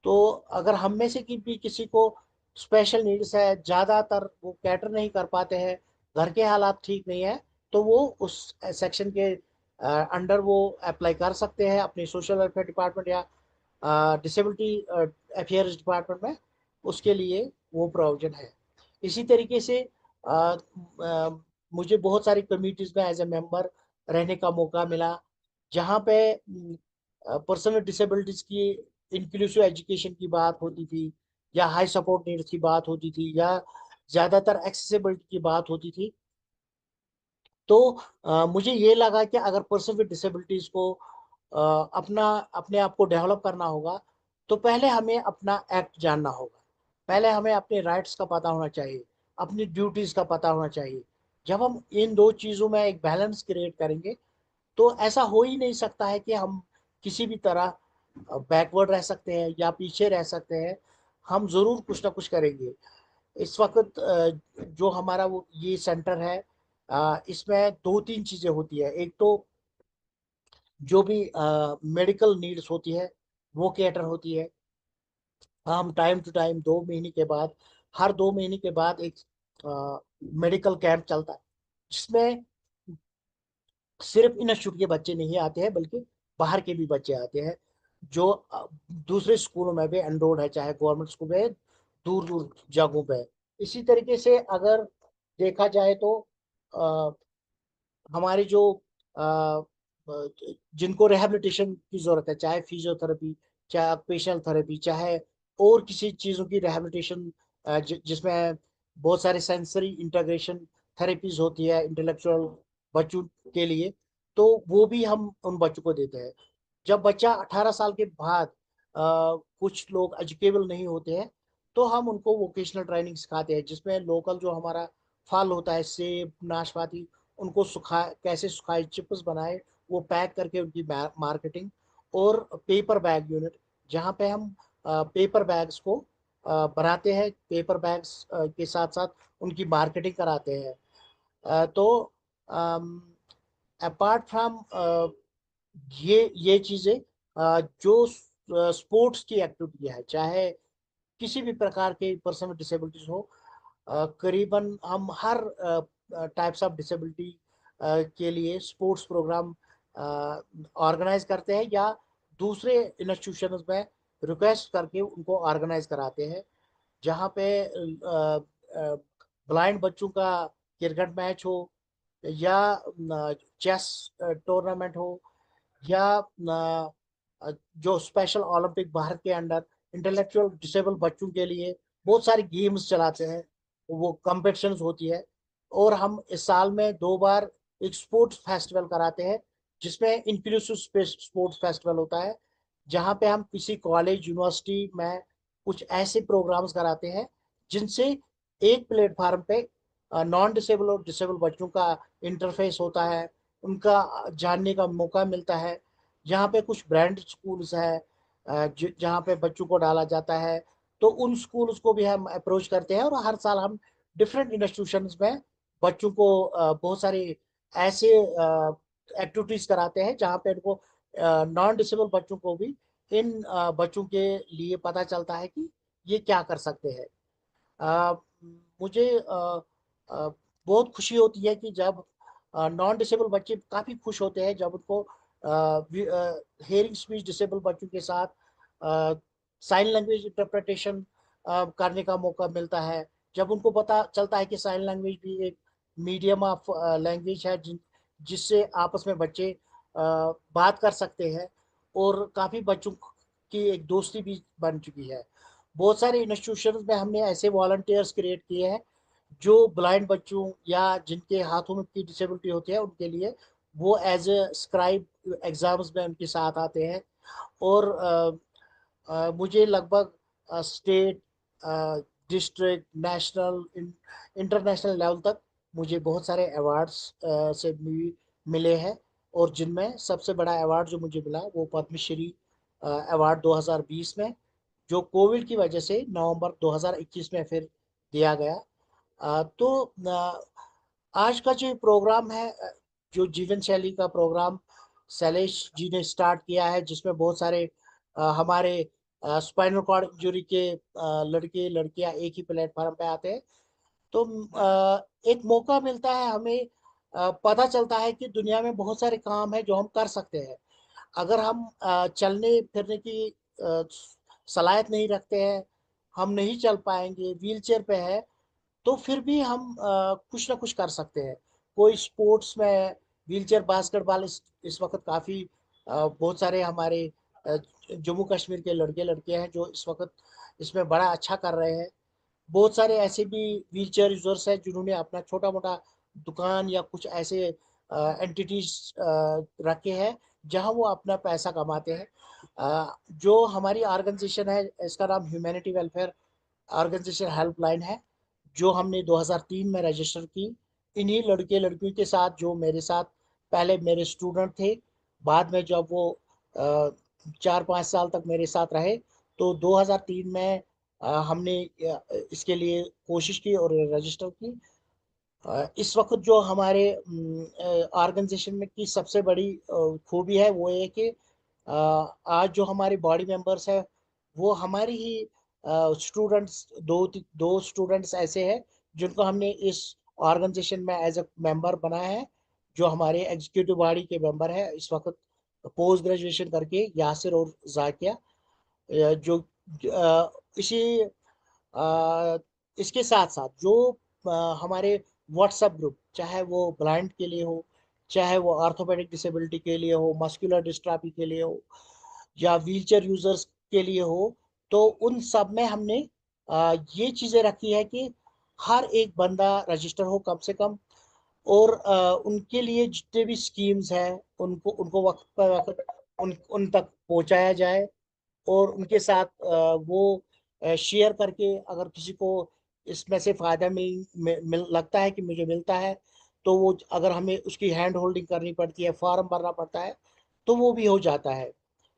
तो अगर हम में से भी किसी को स्पेशल नीड्स है, ज़्यादातर वो कैटर नहीं कर पाते हैं, घर के हालात ठीक नहीं है, तो वो उस सेक्शन के अंडर वो अप्लाई कर सकते हैं अपने सोशल वेलफेयर डिपार्टमेंट या डिसेबिलिटी अफेयर्स डिपार्टमेंट में। उसके लिए वो प्रोविजन है। इसी तरीके से मुझे बहुत सारी कम्युनिटीज़ में एज ए मेंबर रहने का मौका मिला, जहाँ पे पर्सनल डिसेबिलिटीज की इंक्लूसिव एजुकेशन की बात होती थी, या हाई सपोर्ट नीड्स की बात होती थी, या ज़्यादातर एक्सेसिबिलिटी की बात होती थी। तो मुझे ये लगा कि अगर पर्सन विद डिसेबिलिटीज को अपने आप को डेवलप करना होगा, तो पहले हमें अपना एक्ट जानना होगा, पहले हमें अपने राइट्स का पता होना चाहिए, अपनी ड्यूटीज का पता होना चाहिए। जब हम इन दो चीज़ों में एक बैलेंस क्रिएट करेंगे तो ऐसा हो ही नहीं सकता है कि हम किसी भी तरह बैकवर्ड रह सकते हैं या पीछे रह सकते हैं। हम ज़रूर कुछ ना कुछ करेंगे। इस वक्त जो हमारा वो ये सेंटर है, इसमें दो तीन चीज़ें होती है। एक तो जो भी मेडिकल नीड्स होती है वो कैटर होती है। हम टाइम टू टाइम 2 महीने के बाद, हर 2 महीने के बाद एक मेडिकल कैंप चलता है, जिसमें सिर्फ इंस्टीट्यूट के बच्चे नहीं आते हैं बल्कि बाहर के भी बच्चे आते हैं, जो दूसरे स्कूलों में भी एनरोल्ड है, चाहे गवर्नमेंट स्कूल में, दूर दूर जगहों पे। इसी तरीके से अगर देखा जाए तो हमारी जो जिनको रिहैबिलिटेशन की जरूरत है, चाहे फिजियोथेरेपी, चाहे ऑक्यूपेशनल थेरेपी, चाहे और किसी चीज़ों की रिहैबिलिटेशन, जिसमें बहुत सारे सेंसरी इंटीग्रेशन थेरेपीज होती है इंटेलेक्चुअल बच्चों के लिए, तो वो भी हम उन बच्चों को देते हैं। जब बच्चा 18 साल के बाद कुछ लोग एजुकेबल नहीं होते हैं, तो हम उनको वोकेशनल ट्रेनिंग सिखाते हैं, जिसमें लोकल जो हमारा फल होता है, सेब, नाशपाती, उनको कैसे सुखाए, चिप्स बनाए, वो पैक करके उनकी मार्केटिंग, और पेपर बैग यूनिट, जहाँ पे हम पेपर बैग्स को बनाते हैं, पेपर बैग्स के साथ साथ उनकी मार्केटिंग कराते हैं। तो अपार्ट फ्रॉम ये चीज़ें, जो स्पोर्ट्स की एक्टिविटी है, चाहे किसी भी प्रकार के पर्सन विद डिसेबिलिटीज हो, करीबन हम हर टाइप्स ऑफ डिसेबिलिटी के लिए स्पोर्ट्स प्रोग्राम ऑर्गेनाइज करते हैं, या दूसरे इंस्टीट्यूशंस में रिक्वेस्ट करके उनको ऑर्गेनाइज कराते हैं। जहाँ पे ब्लाइंड बच्चों का क्रिकेट मैच हो, या चेस टूर्नामेंट हो, या जो स्पेशल ओलंपिक भारत के अंडर इंटेलेक्चुअल डिसेबल बच्चों के लिए बहुत सारी गेम्स चलाते हैं, वो कॉम्पिटिशन्स होती है। और हम इस साल में 2 बार एक स्पोर्ट्स फेस्टिवल कराते हैं, जिसमें इंक्लूसिव स्पोर्ट्स फेस्टिवल होता है, जहाँ पे हम किसी कॉलेज यूनिवर्सिटी में कुछ ऐसे प्रोग्राम्स कराते हैं जिनसे एक प्लेटफार्म पे नॉन डिसेबल और डिसेबल बच्चों का इंटरफेस होता है, उनका जानने का मौका मिलता है। जहाँ पे कुछ ब्रांड स्कूल्स है, जहाँ पे बच्चों को डाला जाता है, तो उन स्कूल्स को भी हम अप्रोच करते हैं, और हर साल हम डिफरेंट इंस्टीट्यूशंस में बच्चों को बहुत सारी ऐसे एक्टिविटीज कराते हैं, जहाँ पे इनको नॉन डिसेबल बच्चों को भी इन बच्चों के लिए पता चलता है कि ये क्या कर सकते हैं। अ, मुझे बहुत खुशी होती है कि जब नॉन डिसेबल बच्चे काफ़ी खुश होते हैं जब उनको हेयरिंग स्पीच डिसेबल बच्चों के साथ साइन लैंग्वेज इंटरप्रिटेशन करने का मौका मिलता है। जब उनको पता चलता है कि साइन लैंग्वेज भी एक मीडियम ऑफ लैंग्वेज है, जिससे आपस में बच्चे बात कर सकते हैं, और काफ़ी बच्चों की एक दोस्ती भी बन चुकी है। बहुत सारे इंस्टीट्यूशन में हमने ऐसे वॉलंटियर्स क्रिएट किए हैं जो ब्लाइंड बच्चों या जिनके हाथों में की डिसेबिलिटी होती है उनके लिए वो एज ए स्क्राइब एग्जाम्स में उनके साथ आते हैं। और मुझे लगभग state, district, national, international level तक मुझे बहुत सारे अवार्ड्स से मिले हैं। और जिनमें सबसे बड़ा अवार्ड जो मुझे मिला वो पद्मश्री अवार्ड 2020 में, जो कोविड की वजह से नवंबर 2021 में फिर दिया गया। तो आज का जो प्रोग्राम है, जो जीवन शैली का प्रोग्राम शैलेश जी ने स्टार्ट किया है, जिसमें बहुत सारे हमारे स्पाइनल कॉर्ड इंजरी के लड़के लड़कियां एक ही प्लेटफॉर्म पे आते हैं। तो एक मौका मिलता है हमें, पता चलता है कि दुनिया में बहुत सारे काम है जो हम कर सकते हैं। अगर हम चलने फिरने की सलाहियत नहीं रखते हैं, हम नहीं चल पाएंगे, व्हील चेयर पे है, तो फिर भी हम कुछ ना कुछ कर सकते हैं। कोई स्पोर्ट्स में व्हीलचेयर बास्केटबॉल इस वक्त काफ़ी बहुत सारे हमारे जम्मू कश्मीर के लड़के लड़कियां हैं जो इस वक्त इसमें बड़ा अच्छा कर रहे हैं। बहुत सारे ऐसे भी व्हीलचेयर यूजर्स हैं जिन्होंने अपना छोटा मोटा दुकान या कुछ ऐसे एंटिटीज रखे हैं जहां वो अपना पैसा कमाते हैं। जो हमारी ऑर्गेनाइजेशन है, इसका नाम ह्यूमैनिटी वेलफेयर ऑर्गेनाइजेशन हेल्पलाइन है, जो हमने 2003 में रजिस्टर की। इन्हीं लड़के लड़कियों के साथ जो मेरे साथ पहले मेरे स्टूडेंट थे, बाद में जब वो 4-5 साल तक मेरे साथ रहे, तो 2003 में हमने इसके लिए कोशिश की और रजिस्टर की। इस वक्त जो हमारे ऑर्गेनाइजेशन में की सबसे बड़ी खूबी है वो ये कि आज जो हमारे बॉडी मेंबर्स है वो हमारी ही स्टूडेंट्स, दो स्टूडेंट्स ऐसे हैं जिनको हमने इस ऑर्गेनाइजेशन में एज अ मेंबर बनाया है, जो हमारे एग्जीक्यूटिव बॉडी के मेंबर है इस वक्त, पोस्ट ग्रेजुएशन करके यासिर और जाकिया। जो इसी इसके साथ साथ जो हमारे व्हाट्सएप ग्रुप, चाहे वो ब्लाइंड के लिए हो, चाहे वो ऑर्थोपेडिक डिसेबिलिटी के लिए हो, मस्कुलर डिस्ट्रॉफी के लिए हो, या व्हीलचेयर यूजर्स के लिए हो, तो उन सब में हमने ये चीजें रखी है कि हर एक बंदा रजिस्टर हो कम से कम। और उनके लिए जितने भी स्कीम्स हैं उनको उनको वक्त पर वक्त उन तक पहुंचाया जाए। और उनके साथ वो शेयर करके, अगर किसी को इसमें से फ़ायदा लगता है कि मुझे मिलता है, तो वो, अगर हमें उसकी हैंड होल्डिंग करनी पड़ती है, फॉर्म भरना पड़ता है, तो वो भी हो जाता है।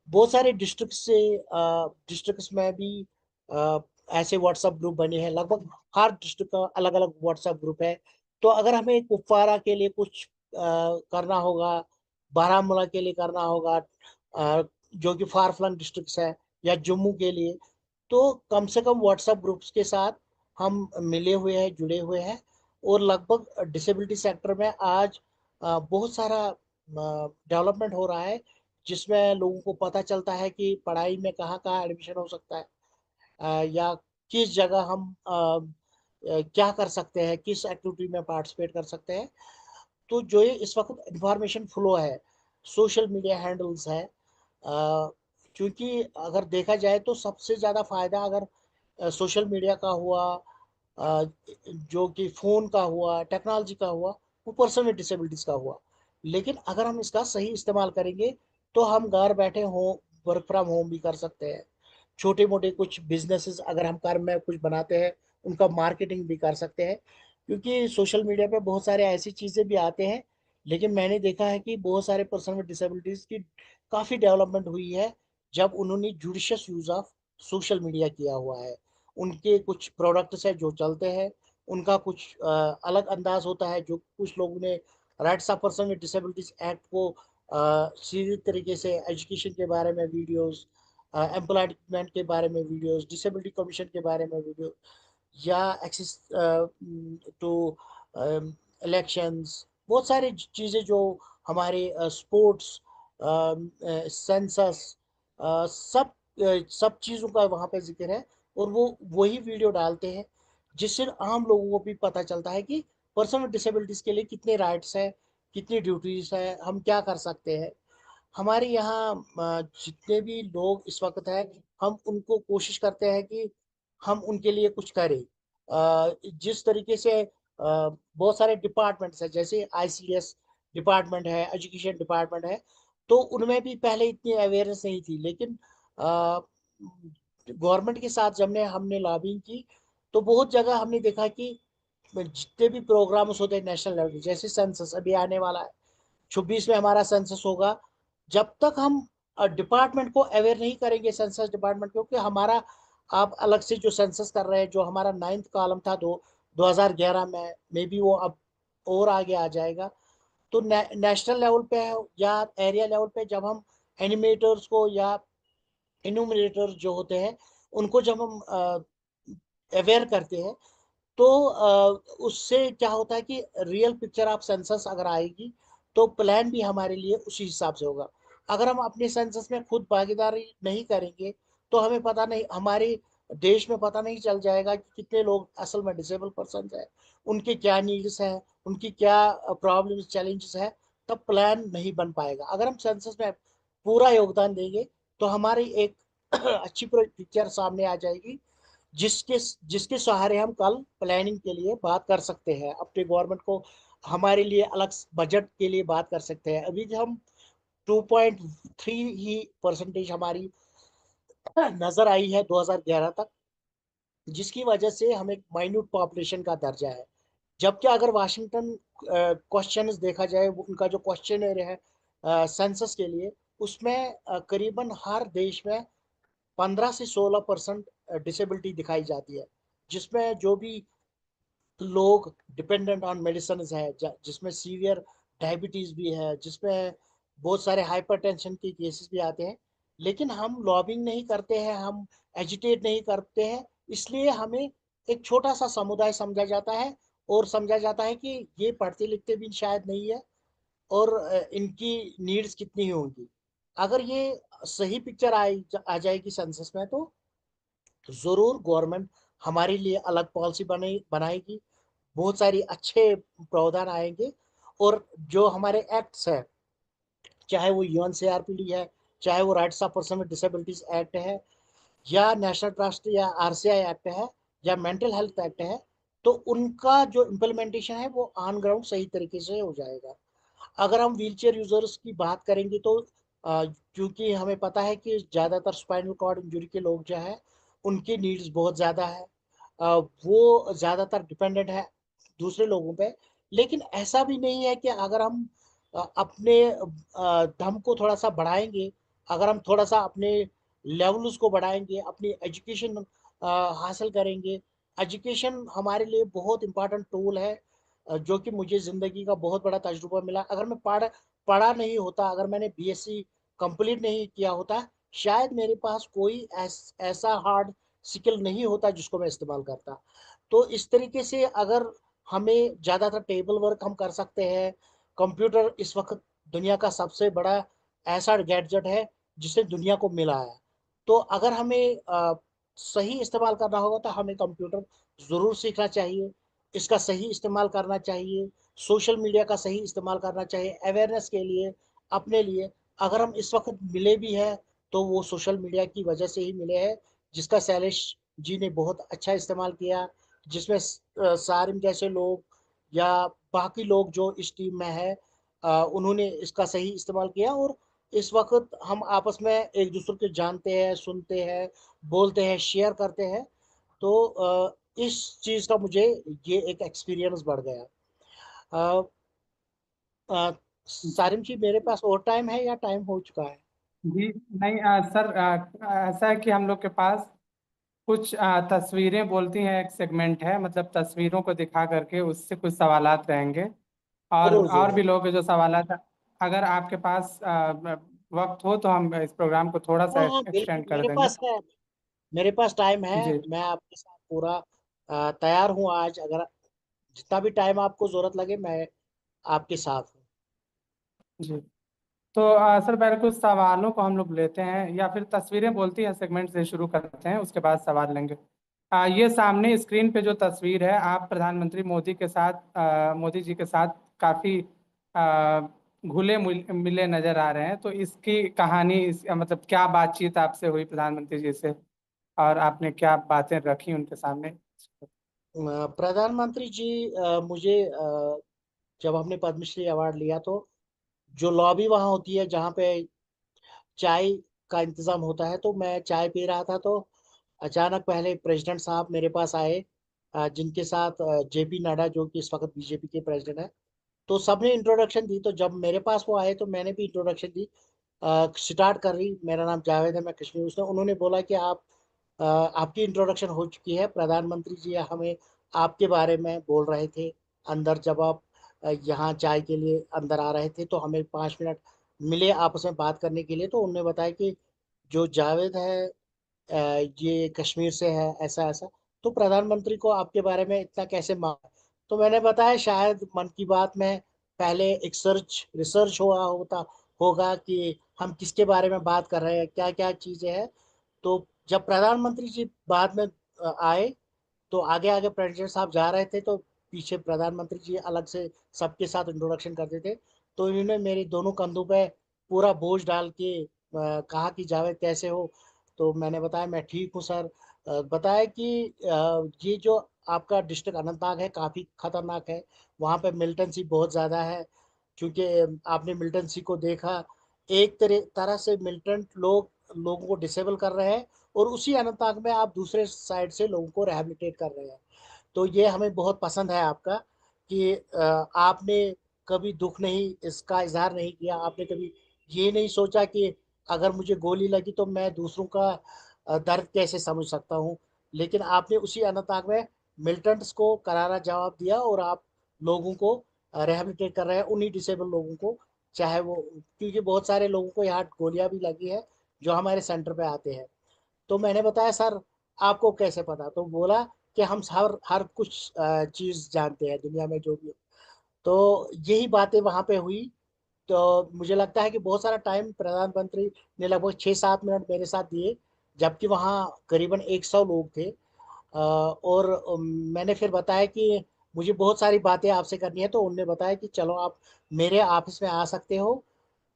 बहुत सारे डिस्ट्रिक्ट्स में भी अ, ऐसे व्हाट्सएप ग्रुप बने हैं। लगभग हर डिस्ट्रिक्ट का अलग अलग व्हाट्सएप ग्रुप है। तो अगर हमें कुपवारा के लिए कुछ करना होगा, बारामूला के लिए करना होगा, जो कि फार फ्लंग डिस्ट्रिक्ट्स है, या जम्मू के लिए, तो कम से कम व्हाट्सएप ग्रुप्स के साथ हम मिले हुए हैं, जुड़े हुए हैं। और लगभग डिसेबिलिटी सेक्टर में आज बहुत सारा डेवलपमेंट हो रहा है, जिसमें लोगों को पता चलता है कि पढ़ाई में कहाँ कहाँ एडमिशन हो सकता है, या किस जगह हम क्या कर सकते हैं, किस एक्टिविटी में पार्टिसिपेट कर सकते हैं। तो जो ये इस वक्त इंफॉर्मेशन फ्लो है, सोशल मीडिया हैंडल्स है, क्योंकि अगर देखा जाए तो सबसे ज़्यादा फायदा अगर सोशल मीडिया का हुआ, अ, जो कि फ़ोन का हुआ, टेक्नोलॉजी का हुआ, वो पर्सन विद डिसेबिलिटीज़ का हुआ। लेकिन अगर हम इसका सही इस्तेमाल करेंगे तो हम घर बैठे हो वर्क फ्रॉम होम भी कर सकते हैं। छोटे मोटे कुछ बिजनेसेस अगर हम घर में कुछ बनाते हैं, उनका मार्केटिंग भी कर सकते हैं। क्योंकि सोशल मीडिया पे बहुत सारे ऐसी चीज़ें भी आते हैं, लेकिन मैंने देखा है कि बहुत सारे पर्सन विद डिसेबिलिटीज़ की काफ़ी डेवलपमेंट हुई है जब उन्होंने judicious use of social media किया हुआ है। उनके कुछ प्रोडक्ट्स हैं जो चलते हैं, उनका कुछ अलग अंदाज होता है। जो कुछ लोगों ने rights of person with disabilities act को सीधी तरीके से एजुकेशन के बारे में वीडियोस, एम्प्लॉयमेंट के बारे में वीडियोस, डिसेबिलिटी कमीशन के बारे में वीडियो, या एक्सेस टू इलेक्शंस, बहुत सारी चीज़ें जो हमारे स्पोर्ट्स, सेंसस, सब चीज़ों का वहाँ पे जिक्र है। और वो वही वीडियो डालते हैं, जिससे आम लोगों को भी पता चलता है कि पर्सन विद डिसेबिलिटीज़ के लिए कितने राइट्स हैं, कितनी ड्यूटीज़ हैं, हम क्या कर सकते हैं। हमारे यहाँ जितने भी लोग इस वक्त हैं, हम उनको कोशिश करते हैं कि हम उनके लिए कुछ करें। जिस तरीके से बहुत सारे डिपार्टमेंट्स हैं, जैसे आईसीएस डिपार्टमेंट है, एजुकेशन डिपार्टमेंट है, तो उनमें भी पहले इतनी अवेयरनेस नहीं थी। लेकिन गवर्नमेंट के साथ जब हमने लॉबिंग की, तो बहुत जगह हमने देखा कि जितने भी प्रोग्राम्स होते हैं नेशनल लेवल, जैसे सेंसस अभी आने वाला है, 26 में हमारा सेंसस होगा। जब तक हम डिपार्टमेंट को अवेयर नहीं करेंगे, सेंसस डिपार्टमेंट, क्योंकि हमारा आप अलग से जो सेंसस कर रहे हैं, जो हमारा 9th कॉलम था 2011 में, मे बी वो अब और आगे आ जाएगा। तो नेशनल लेवल पे या एरिया लेवल पे जब हम एनिमेटर्स को या इन्यूमरेटर्स जो होते हैं उनको जब हम अवेयर करते हैं, तो उससे क्या होता है कि रियल पिक्चर ऑफ सेंसस अगर आएगी, तो प्लान भी हमारे लिए उसी हिसाब से होगा। अगर हम अपने सेंसस में खुद भागीदारी नहीं करेंगे, तो हमें पता नहीं, हमारे देश में पता नहीं चल जाएगा कि कितने लोग असल में डिसेबल पर्सन हैं, उनके क्या नीड्स हैं, उनकी क्या प्रॉब्लम्स चैलेंजेस है। तब प्लान नहीं बन पाएगा। अगर हम सेंसस में पूरा योगदान देंगे, तो हमारी एक अच्छी पिक्चर सामने आ जाएगी, जिसके जिसके सहारे हम कल प्लानिंग के लिए बात कर सकते हैं, अपने गवर्नमेंट को हमारे लिए अलग बजट के लिए बात कर सकते हैं। अभी जो हम 2.3 ही परसेंटेज हमारी नजर आई है 2011 तक, जिसकी वजह से हमें माइन्यूट पॉपुलेशन का दर्जा है। जबकि अगर वाशिंगटन क्वेश्चन देखा जाए, उनका जो क्वेश्चन है सेंसस के लिए, उसमें करीबन हर देश में 15 से 16% डिसेबिलिटी दिखाई जाती है, जिसमें जो भी लोग डिपेंडेंट ऑन मेडिसिन है, जिसमें सीवियर डायबिटीज भी है, जिसमें बहुत सारे हाइपरटेंशन के केसेस भी आते हैं। लेकिन हम लॉबिंग नहीं करते हैं, हम एजिटेट नहीं करते हैं, इसलिए हमें एक छोटा सा समुदाय समझा जाता है, और समझा जाता है कि ये पढ़ते लिखते भी शायद नहीं है, और इनकी नीड्स कितनी होंगी। अगर ये सही पिक्चर आ जाएगी सेंसस में, तो जरूर गवर्नमेंट हमारे लिए अलग पॉलिसी बनाएगी, बहुत सारी अच्छे प्रावधान आएंगे। और जो हमारे एक्ट्स है, चाहे वो यूएनसीआरपीडी है, चाहे वो rights of person with disabilities act है, या नेशनल ट्रस्ट या आरसीआई एक्ट है, या मेंटल हेल्थ एक्ट है, तो उनका जो इम्प्लीमेंटेशन है वो ऑन ग्राउंड सही तरीके से हो जाएगा। अगर हम व्हीलचेयर यूजर्स की बात करेंगे, तो क्योंकि हमें पता है कि ज़्यादातर स्पाइनल कॉर्ड इंजरी के लोग जो है, उनकी नीड्स बहुत ज़्यादा है, वो ज़्यादातर डिपेंडेंट है दूसरे लोगों पे। लेकिन ऐसा भी नहीं है कि अगर हम अपने दम को थोड़ा सा बढ़ाएंगे, अगर हम थोड़ा सा अपने लेवल्स को बढ़ाएंगे, अपनी एजुकेशन हासिल करेंगे। एजुकेशन हमारे लिए बहुत इंपॉर्टेंट टूल है, जो कि मुझे ज़िंदगी का बहुत बड़ा तजुर्बा मिला। अगर मैं पढ़ा नहीं होता, अगर मैंने बीएससी कंप्लीट नहीं किया होता, शायद मेरे पास कोई ऐसा हार्ड स्किल नहीं होता जिसको मैं इस्तेमाल करता। तो इस तरीके से अगर हमें ज़्यादातर टेबल वर्क हम कर सकते हैं। कंप्यूटर इस वक्त दुनिया का सबसे बड़ा ऐसा गैजेट है जिसे दुनिया को मिला है। तो अगर हमें सही इस्तेमाल करना होगा, तो हमें कंप्यूटर ज़रूर सीखना चाहिए, इसका सही इस्तेमाल करना चाहिए, सोशल मीडिया का सही इस्तेमाल करना चाहिए अवेयरनेस के लिए, अपने लिए। अगर हम इस वक्त मिले भी हैं, तो वो सोशल मीडिया की वजह से ही मिले हैं, जिसका शैलेश जी ने बहुत अच्छा इस्तेमाल किया, जिसमें सारिम जैसे लोग या बाकी लोग जो इस टीम में है, उन्होंने इसका सही इस्तेमाल किया। और इस वक्त हम आपस में एक दूसरे को जानते हैं, सुनते हैं, बोलते हैं, शेयर करते हैं। तो इस चीज़ का मुझे ये एक एक्सपीरियंस बढ़ गया। अ, अ, जी सारिम जी, मेरे पास और टाइम है या टाइम हो चुका है? जी नहीं सर, ऐसा है कि हम लोग के पास कुछ तस्वीरें बोलती हैं, एक सेगमेंट है, मतलब तस्वीरों को दिखा करके उससे कुछ सवालात रहेंगे। जरूर और जरूर। भी लोग हैं जो सवालात, अगर आपके पास वक्त हो तो हम इस प्रोग्राम को थोड़ा सा हाँ हाँ, बिल्कुल एक्सटेंड कर मेरे देंगे। पास है, मेरे पास टाइम है। जी मैं आपके साथ पूरा तैयार हूँ आज। अगर जितना भी टाइम आपको जरूरत लगे, मैं आपके साथ हूँ। जी। तो सर पहले कुछ सवालों को हम लोग लेते हैं, या फिर तस्वीरें बोलती हैं सेगमेंट से शुरू करते हैं, उसके बाद सवाल लेंगे। ये सामने स्क्रीन पे जो तस्वीर है, आप प्रधानमंत्री मोदी के साथ, मोदी जी के साथ काफी घुले मिले नजर आ रहे हैं। तो इसकी कहानी, मतलब क्या बातचीत आपसे हुई प्रधानमंत्री जी से, और आपने क्या बातें रखी उनके सामने? प्रधानमंत्री जी, मुझे जब हमने पद्मश्री अवार्ड लिया तो जो लॉबी वहाँ होती है जहाँ पे चाय का इंतजाम होता है, तो मैं चाय पी रहा था तो अचानक पहले प्रेसिडेंट साहब मेरे पास आए, जिनके साथ जेपी नड्डा जो कि इस वक्त बीजेपी के प्रेसिडेंट है। तो सबने इंट्रोडक्शन दी, तो जब मेरे पास वो आए तो मैंने भी इंट्रोडक्शन दी। स्टार्ट कर रही, मेरा नाम जावेद है, मैं कश्मीर। उसने उन्होंने बोला कि आप आपकी इंट्रोडक्शन हो चुकी है, प्रधानमंत्री जी हमें आपके बारे में बोल रहे थे अंदर, जब आप यहाँ चाय के लिए अंदर आ रहे थे तो हमें 5 मिनट मिले आपस में बात करने के लिए। तो उन्होंने बताया कि जो जावेद है ये कश्मीर से है, ऐसा ऐसा। तो प्रधानमंत्री को आपके बारे में इतना कैसे मालूम? तो मैंने बताया शायद मन की बात में पहले एक रिसर्च हुआ होता होगा कि हम किसके बारे में बात कर रहे हैं, क्या क्या चीजें हैं। तो जब प्रधानमंत्री जी बाद में आए तो आगे आगे प्रेसिडेंट साहब जा रहे थे तो पीछे प्रधानमंत्री जी अलग से सबके साथ इंट्रोडक्शन करते थे। तो इन्होंने मेरे दोनों कंधों पे पूरा बोझ डाल के कहा कि जावेद कैसे हो? तो मैंने बताया मैं ठीक हूँ सर। बताया कि ये जो आपका डिस्ट्रिक्ट अनंतनाग है काफ़ी खतरनाक है, वहाँ पे मिलिटेंसी बहुत ज़्यादा है। क्योंकि आपने मिलिटेंसी को देखा, एक तरह से मिलिटेंट लोगों को डिसेबल कर रहे हैं और उसी अनंतनाग में आप दूसरे साइड से लोगों को रिहैबिलिटेट कर रहे हैं। तो ये हमें बहुत पसंद है आपका कि आपने कभी दुख नहीं इसका इजहार नहीं किया, आपने कभी ये नहीं सोचा कि अगर मुझे गोली लगी तो मैं दूसरों का दर्द कैसे समझ सकता हूँ। लेकिन आपने उसी अनंतनाग में मिलिटेंट्स को करारा जवाब दिया और आप लोगों को रिहैबिलिटेट कर रहे हैं, उन्हीं डिसेबल लोगों को। चाहे वो, क्योंकि बहुत सारे लोगों को यहाँ गोलियां भी लगी है जो हमारे सेंटर पे आते हैं। तो मैंने बताया सर आपको कैसे पता? तो बोला कि हम हर हर कुछ चीज जानते हैं दुनिया में जो भी। तो यही बातें वहां पे हुई। तो मुझे लगता है कि बहुत सारा टाइम प्रधानमंत्री ने लगभग 6-7 मिनट मेरे साथ दिए, जबकि वहाँ करीबन 100 लोग थे। और मैंने फिर बताया कि मुझे बहुत सारी बातें आपसे करनी है, तो उनने बताया कि चलो आप मेरे ऑफिस में आ सकते हो।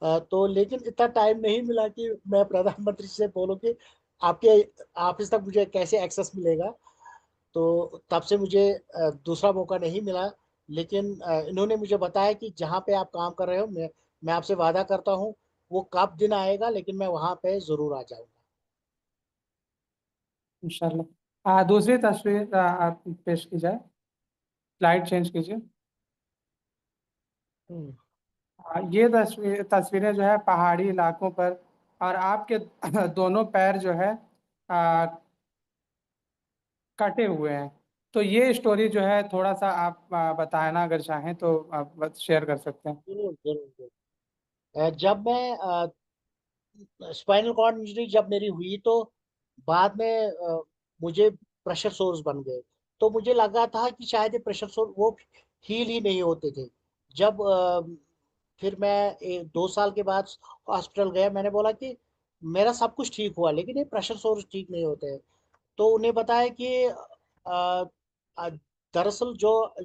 तो लेकिन इतना टाइम नहीं मिला कि मैं प्रधानमंत्री से बोलूं कि आपके ऑफिस तक मुझे कैसे एक्सेस मिलेगा। तो तब से मुझे दूसरा मौका नहीं मिला। लेकिन इन्होंने मुझे बताया कि जहाँ पे आप काम कर रहे हो, मैं आपसे वादा करता हूँ वो कब दिन आएगा लेकिन मैं वहाँ पे जरूर आ जाऊंगा। इंशाल्लाह। दूसरी तस्वीर आप पेश की जाए। स्लाइड चेंज कीजिए। हम्म। ये तस्वीरें जो है पहाड़ी इलाकों पर, और आपके दोनों पैर जो है आ, कटे हुए हैं। तो ये स्टोरी जो है थोड़ा सा आप बताना अगर चाहें तो आप शेयर कर सकते हैं। जरूर जरूर जरूर। जब मैं स्पाइनल कॉर्ड इंजरी जब मेरी हुई तो बाद में मुझे प्रेशर सोर्स बन गए। तो मुझे लगा था कि शायद ये प्रेशर सोर्स वो हील ही नहीं होते थे। जब फिर मैं 2 साल के बाद हॉस्पिटल गया, मैंने बोला कि मेरा सब कुछ ठीक हुआ लेकिन ये प्रेशर सोर्स ठीक नहीं होते हैं। तो उन्हें बताया कि अ, दरअसल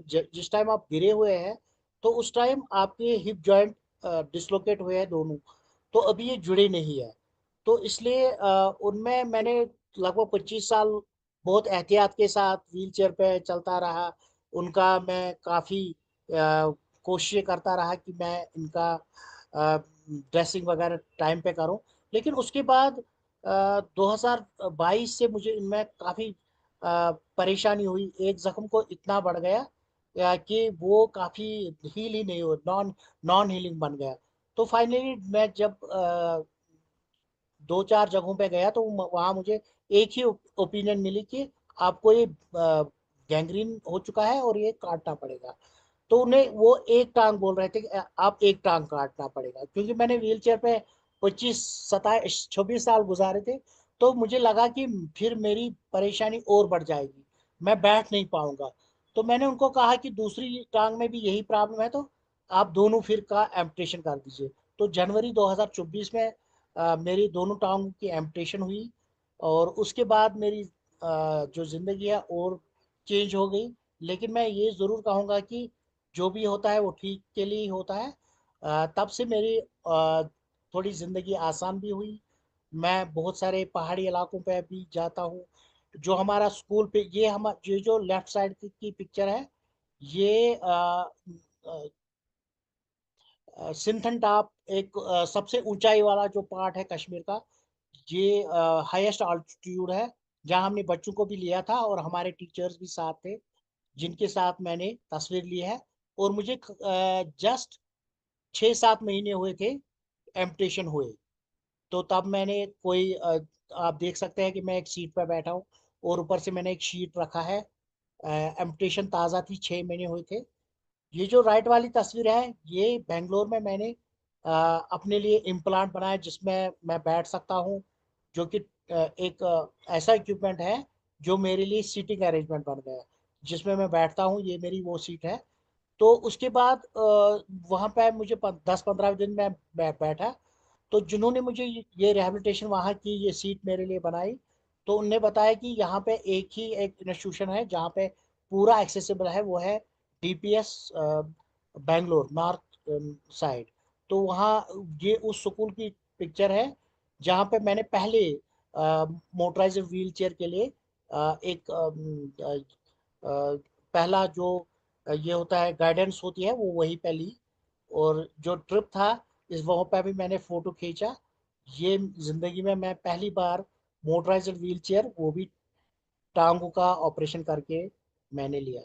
जिस टाइम आप गिरे हुए हैं तो उस टाइम आपके हिप जॉइंट डिसलोकेट हुए हैं दोनों, तो अभी ये जुड़े नहीं है। तो इसलिए उनमें मैंने लगभग 25 साल बहुत एहतियात के साथ व्हील चेयर पे चलता रहा। उनका मैं काफ़ी कोशिश करता रहा कि मैं इनका ड्रेसिंग वगैरह टाइम पे करूं। लेकिन उसके बाद 2022 से मुझे इनमें काफ़ी परेशानी हुई। एक जख्म को इतना बढ़ गया कि वो काफ़ी हील ही नहीं हो, नॉन नॉन हीलिंग बन गया। तो फाइनली मैं जब 2-4 जगहों पे गया तो वहां मुझे एक ही ओपिनियन मिली कि आपको ये गैंग्रीन हो चुका है और ये काटना पड़ेगा। तो उन्हें वो एक टांग बोल रहे थे कि आप एक टांग काटना पड़ेगा, क्योंकि मैंने व्हील चेयर पे 25-27-26 साल गुजारे थे। तो मुझे लगा कि फिर मेरी परेशानी और बढ़ जाएगी, मैं बैठ नहीं पाऊंगा। तो मैंने उनको कहा कि दूसरी टांग में भी यही प्रॉब्लम है तो आप दोनों फिर का एम्पुटेशन कर दीजिए। तो जनवरी 2024 में मेरी दोनों टांगों की एम्पुटेशन हुई। और उसके बाद मेरी जो ज़िंदगी है और चेंज हो गई। लेकिन मैं ये ज़रूर कहूँगा कि जो भी होता है वो ठीक के लिए ही होता है। तब से मेरी थोड़ी ज़िंदगी आसान भी हुई। मैं बहुत सारे पहाड़ी इलाकों पे भी जाता हूँ, जो हमारा स्कूल पे ये हम ये जो लेफ्ट साइड की पिक्चर है, ये सिंथन टॉप एक सबसे ऊंचाई वाला जो पार्ट है कश्मीर का, ये हाईएस्ट ऑल्टीट्यूड है, जहां हमने बच्चों को भी लिया था और हमारे टीचर्स भी साथ थे, जिनके साथ मैंने तस्वीर ली है। और मुझे जस्ट 6-7 महीने हुए थे एम्पटेशन हुए। तो तब मैंने कोई आप देख सकते हैं कि मैं एक सीट पर बैठा हूँ और ऊपर से मैंने एक शीट रखा है। एम्पटेशन ताज़ा थी, 6 महीने हुए थे। ये जो राइट वाली तस्वीर है, ये बेंगलोर में मैंने अपने लिए इम्प्लांट बनाया जिसमें मैं बैठ सकता हूँ, जो कि एक ऐसा इक्विपमेंट है जो मेरे लिए सीटिंग अरेंजमेंट बन गया, जिसमें मैं बैठता हूँ। ये मेरी वो सीट है। तो उसके बाद वहाँ पे मुझे 10-15 दिन में बैठा। तो जिन्होंने मुझे ये रिहैबिलिटेशन वहाँ की ये सीट मेरे लिए बनाई, तो उनने बताया कि यहाँ पे एक ही एक इंस्टीट्यूशन है जहाँ पे पूरा एक्सेसिबल है, वो है डीपीएस बेंगलोर नॉर्थ साइड। तो वहाँ ये उस स्कूल की पिक्चर है जहाँ पे मैंने पहले मोटराइज्ड व्हील चेयर के लिए एक पहला जो ये होता है गाइडेंस होती है, वो वहीं पे ली। और जो ट्रिप था, इस वहाँ पे भी मैंने फोटो खींचा। ये जिंदगी में मैं पहली बार मोटराइज्ड व्हील चेयर, वो भी टांगों का ऑपरेशन करके मैंने लिया।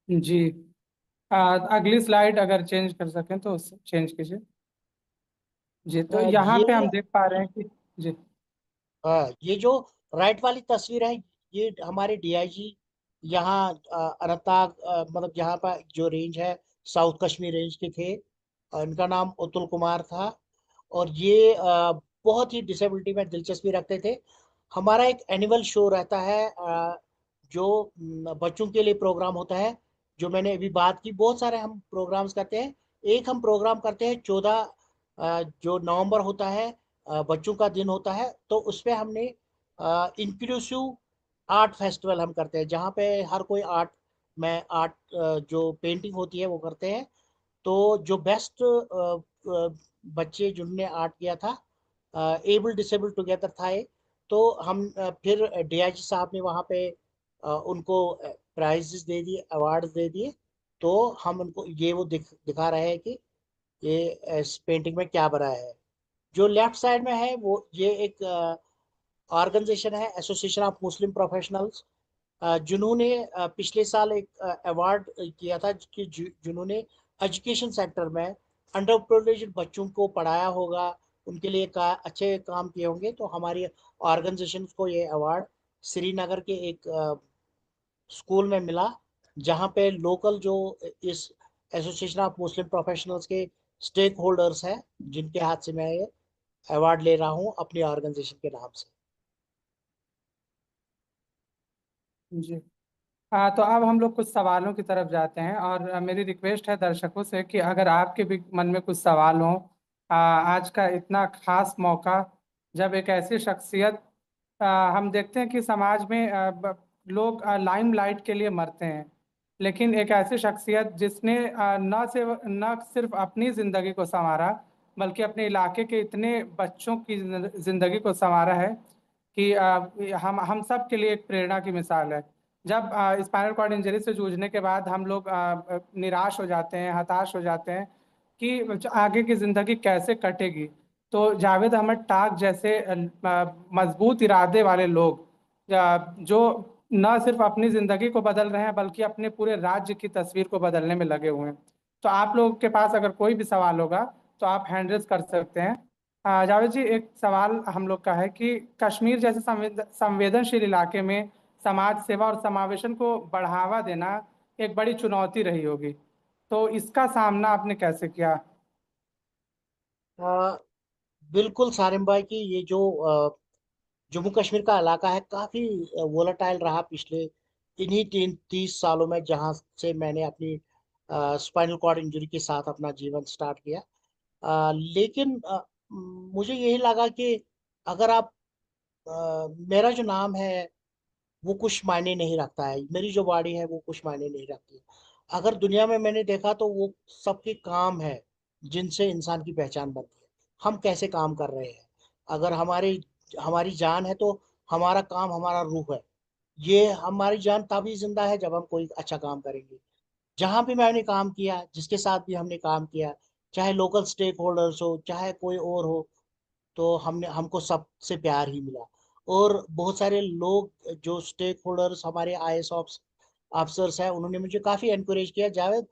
जी। अगली स्लाइड अगर चेंज कर सकें तो चेंज कीजिए। जी, तो यहाँ पे ये हम देख पा रहे हैं कि जी। हाँ, ये जो राइट वाली तस्वीर है, ये हमारे डीआईजी यहाँ अनंतनाग, मतलब यहाँ पर जो रेंज है, साउथ कश्मीर रेंज के थे। इनका नाम अतुल कुमार था। और ये बहुत ही डिसेबिलिटी में दिलचस्पी रखते थे। हमारा एक एनुअल शो रहता है, जो बच्चों के लिए प्रोग्राम होता है, जो मैंने अभी बात की। बहुत सारे हम प्रोग्राम्स करते हैं। एक हम प्रोग्राम करते हैं 14 जो नवंबर होता है, बच्चों का दिन होता है। तो उसपे हमने इंक्लूसिव आर्ट फेस्टिवल हम करते हैं, जहाँ पे हर कोई आर्ट में आर्ट जो पेंटिंग होती है वो करते हैं। तो जो बेस्ट बच्चे जिन्होंने आर्ट किया था, एबल डिसेबल टुगेदर था ये। तो हम फिर डीआईजी साहब ने वहाँ पे उनको प्राइजेस दे दिए, अवार्ड्स दे दिए। तो हम उनको ये वो दिखा रहे हैं कि ये इस पेंटिंग में क्या बना है। जो लेफ्ट साइड में है, वो ये एक ऑर्गेनाइजेशन है, एसोसिएशन ऑफ मुस्लिम प्रोफेशनल्स, जिन्होंने पिछले साल एक अवार्ड किया था कि जिन्होंने एजुकेशन सेक्टर में अंडर प्रिविलेज्ड बच्चों को पढ़ाया होगा, उनके लिए अच्छे काम किए होंगे। तो हमारी ऑर्गेनाइजेशन को ये अवार्ड श्रीनगर के एक स्कूल में मिला, जहाँ पे लोकल जो इस एसोसिएशन ऑफ मुस्लिम प्रोफेशनल्स के स्टेक होल्डर्स हैं, जिनके हाथ से मैं ये अवार्ड ले रहा हूँ अपनी ऑर्गेनाइजेशन के नाम से। जी। तो अब हम लोग कुछ सवालों की तरफ जाते हैं, और मेरी रिक्वेस्ट है दर्शकों से कि अगर आपके भी मन में कुछ सवाल हो, आज का इतना खास मौका, जब एक ऐसी शख्सियत, हम देखते हैं कि समाज में लोग लाइमलाइट के लिए मरते हैं, लेकिन एक ऐसी शख्सियत जिसने न सिर्फ अपनी जिंदगी को संवारा, बल्कि अपने इलाके के इतने बच्चों की जिंदगी को संवारा है कि हम सब के लिए एक प्रेरणा की मिसाल है। जब स्पाइनल कॉर्ड इंजरी से जूझने के बाद हम लोग निराश हो जाते हैं, हताश हो जाते हैं कि आगे की जिंदगी कैसे कटेगी, तो जावेद अहमद टाक जैसे मजबूत इरादे वाले लोग, जो न सिर्फ अपनी जिंदगी को बदल रहे हैं बल्कि अपने पूरे राज्य की तस्वीर को बदलने में लगे हुए हैं। तो आप लोगों के पास अगर कोई भी सवाल होगा तो आप हैंड रेज कर सकते हैं। जावेद जी, एक सवाल हम लोग का है कि कश्मीर जैसे संवेदनशील इलाके में समाज सेवा और समावेशन को बढ़ावा देना एक बड़ी चुनौती रही होगी, तो इसका सामना आपने कैसे किया? अ, बिल्कुल सारिम भाई की ये जो जम्मू कश्मीर का इलाका है, काफी वोलेटाइल रहा पिछले इन्हीं 30 सालों में, जहां से मैंने अपनी स्पाइनल कॉर्ड इंजरी के साथ अपना जीवन स्टार्ट किया। लेकिन मुझे यही लगा कि अगर आप मेरा जो नाम है वो कुछ मायने नहीं रखता है, मेरी जो बॉडी है वो कुछ मायने नहीं रखती। अगर दुनिया में मैंने देखा तो वो सबके काम है जिनसे इंसान की पहचान बनती है। हम कैसे काम कर रहे हैं, अगर हमारी जान है तो हमारा काम हमारा रूह है। ये हमारी जान तभी जिंदा है जब हम कोई अच्छा काम करेंगे। जहां भी मैंने काम किया, जिसके साथ भी हमने काम किया, चाहे लोकल स्टेक होल्डर्स हो चाहे कोई और हो, तो हमको सबसे प्यार ही मिला। और बहुत सारे लोग जो स्टेक होल्डर्स हमारे आईएएस ऑफिसर्स हैं, उन्होंने मुझे काफी एनकरेज किया, जावेद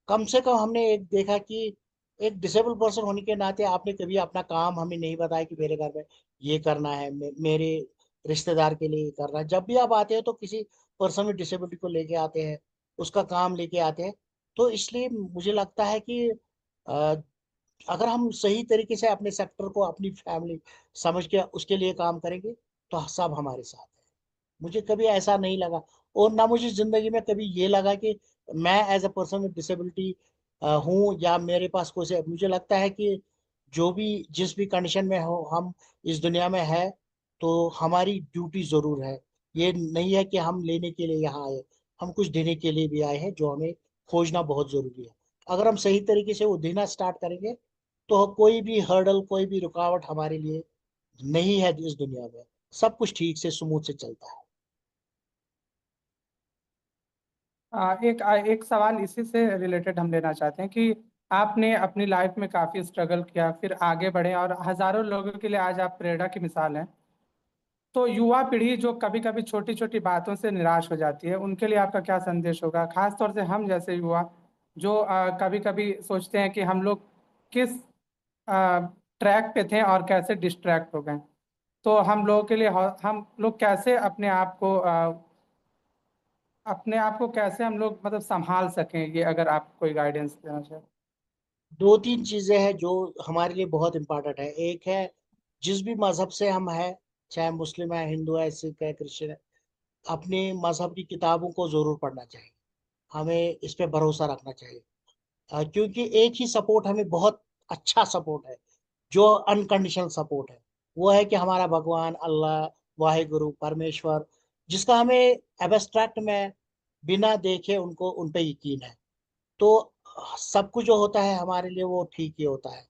कम से कम हमने एक देखा कि एक डिसेबल पर्सन होने के नाते आपने कभी अपना काम हमें नहीं बताया कि मेरे घर में ये करना है, मेरे रिश्तेदार के लिए ये करना है। जब भी आप आते हो तो किसी पर्सन में डिसेबिलिटी को लेके आते हैं, उसका काम लेके आते हैं। तो इसलिए मुझे लगता है कि अ, अगर हम सही तरीके से अपने सेक्टर को अपनी फैमिली समझ के उसके लिए काम करेंगे तो सब हमारे साथ है। मुझे कभी ऐसा नहीं लगा, और ना मुझे जिंदगी में कभी ये लगा कि मैं as a person with disability हूँ या मेरे पास कोई से। मुझे लगता है कि जो भी जिस भी कंडीशन में हो हम इस दुनिया में है, तो हमारी ड्यूटी जरूर है। ये नहीं है कि हम लेने के लिए यहाँ आए, हम कुछ देने के लिए भी आए हैं, जो हमें खोजना बहुत जरूरी है। अगर हम सही तरीके से वो देना स्टार्ट करेंगे तो कोई भी हर्डल, कोई भी रुकावट हमारे लिए नहीं है इस दुनिया में। सब कुछ ठीक से स्मूथ से चलता है। एक सवाल इसी से रिलेटेड हम लेना चाहते हैं कि आपने अपनी लाइफ में काफी स्ट्रगल किया, फिर आगे बढ़े और हजारों लोगों के लिए आज आप प्रेरणा की मिसाल हैं। तो युवा पीढ़ी जो कभी कभी छोटी छोटी बातों से निराश हो जाती है, उनके लिए आपका क्या संदेश होगा, खास तौर से हम जैसे युवा जो कभी कभी सोचते हैं कि हम लोग किस ट्रैक पे थे और कैसे डिस्ट्रैक्ट हो गए। तो हम लोगों के लिए हम लोग कैसे अपने आप को कैसे हम लोग मतलब संभाल सकें, ये अगर आप कोई गाइडेंस देना चाहें। दो तीन चीजें हैं जो हमारे लिए बहुत इंपॉर्टेंट है। एक है, जिस भी मजहब से हम हैं, चाहे मुस्लिम है, हिंदू है, सिख है, क्रिश्चियन है, अपने मजहब की किताबों को जरूर पढ़ना चाहिए। हमें इस पे भरोसा रखना चाहिए। क्योंकि एक ही सपोर्ट हमें बहुत अच्छा सपोर्ट है, जो अनकंडीशनल सपोर्ट है। वो है कि हमारा भगवान अल्लाह, वाहिगुरु, परमेश्वर, जिसका हमें एब्स्ट्रैक्ट में बिना देखे उनको उन पे यकीन है। तो सब कुछ जो होता है हमारे लिए वो ठीक ही होता है।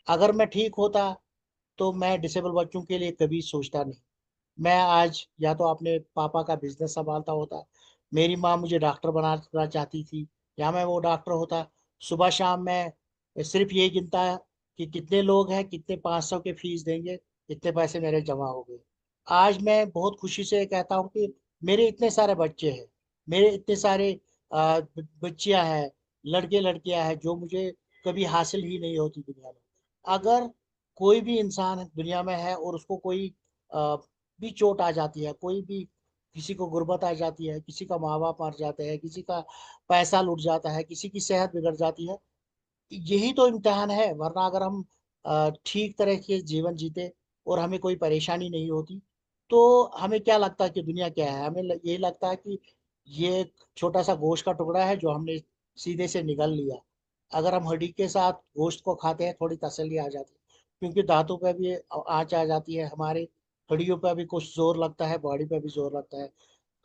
अगर मैं ठीक होता तो मैं डिसेबल बच्चों के लिए कभी सोचता नहीं। मैं आज या तो अपने पापा का बिजनेस संभालता होता, मेरी माँ मुझे डॉक्टर बनाना चाहती थी, या मैं वो डॉक्टर होता। सुबह शाम मैं सिर्फ ये गिनता कि कितने लोग हैं, कितने 500 के फीस देंगे, इतने पैसे मेरे जमा हो गए। आज मैं बहुत खुशी से कहता हूँ कि मेरे इतने सारे बच्चे हैं, मेरे इतने सारे बच्चियां हैं, लड़के लड़कियां हैं, जो मुझे कभी हासिल ही नहीं होती दुनिया में। अगर कोई भी इंसान दुनिया में है और उसको कोई भी चोट आ जाती है, कोई भी, किसी को गुर्बत आ जाती है, किसी का माँ बाप मर जाते हैं, किसी का पैसा लुट जाता है, किसी की सेहत बिगड़ जाती है, यही तो इम्तिहान है। वरना अगर हम ठीक तरह के जीवन जीते और हमें कोई परेशानी नहीं होती, तो हमें क्या लगता है कि दुनिया क्या है। हमें यही लगता है कि ये एक छोटा सा गोश्त का टुकड़ा है जो हमने सीधे से निगल लिया। अगर हम हड्डी के साथ गोश्त को खाते हैं, थोड़ी तसल्ली आ जाती है, क्योंकि दांतों पे भी आँच आ जाती है, हमारे हड्डियों पे भी कुछ जोर लगता है, बॉडी पे भी जोर लगता है।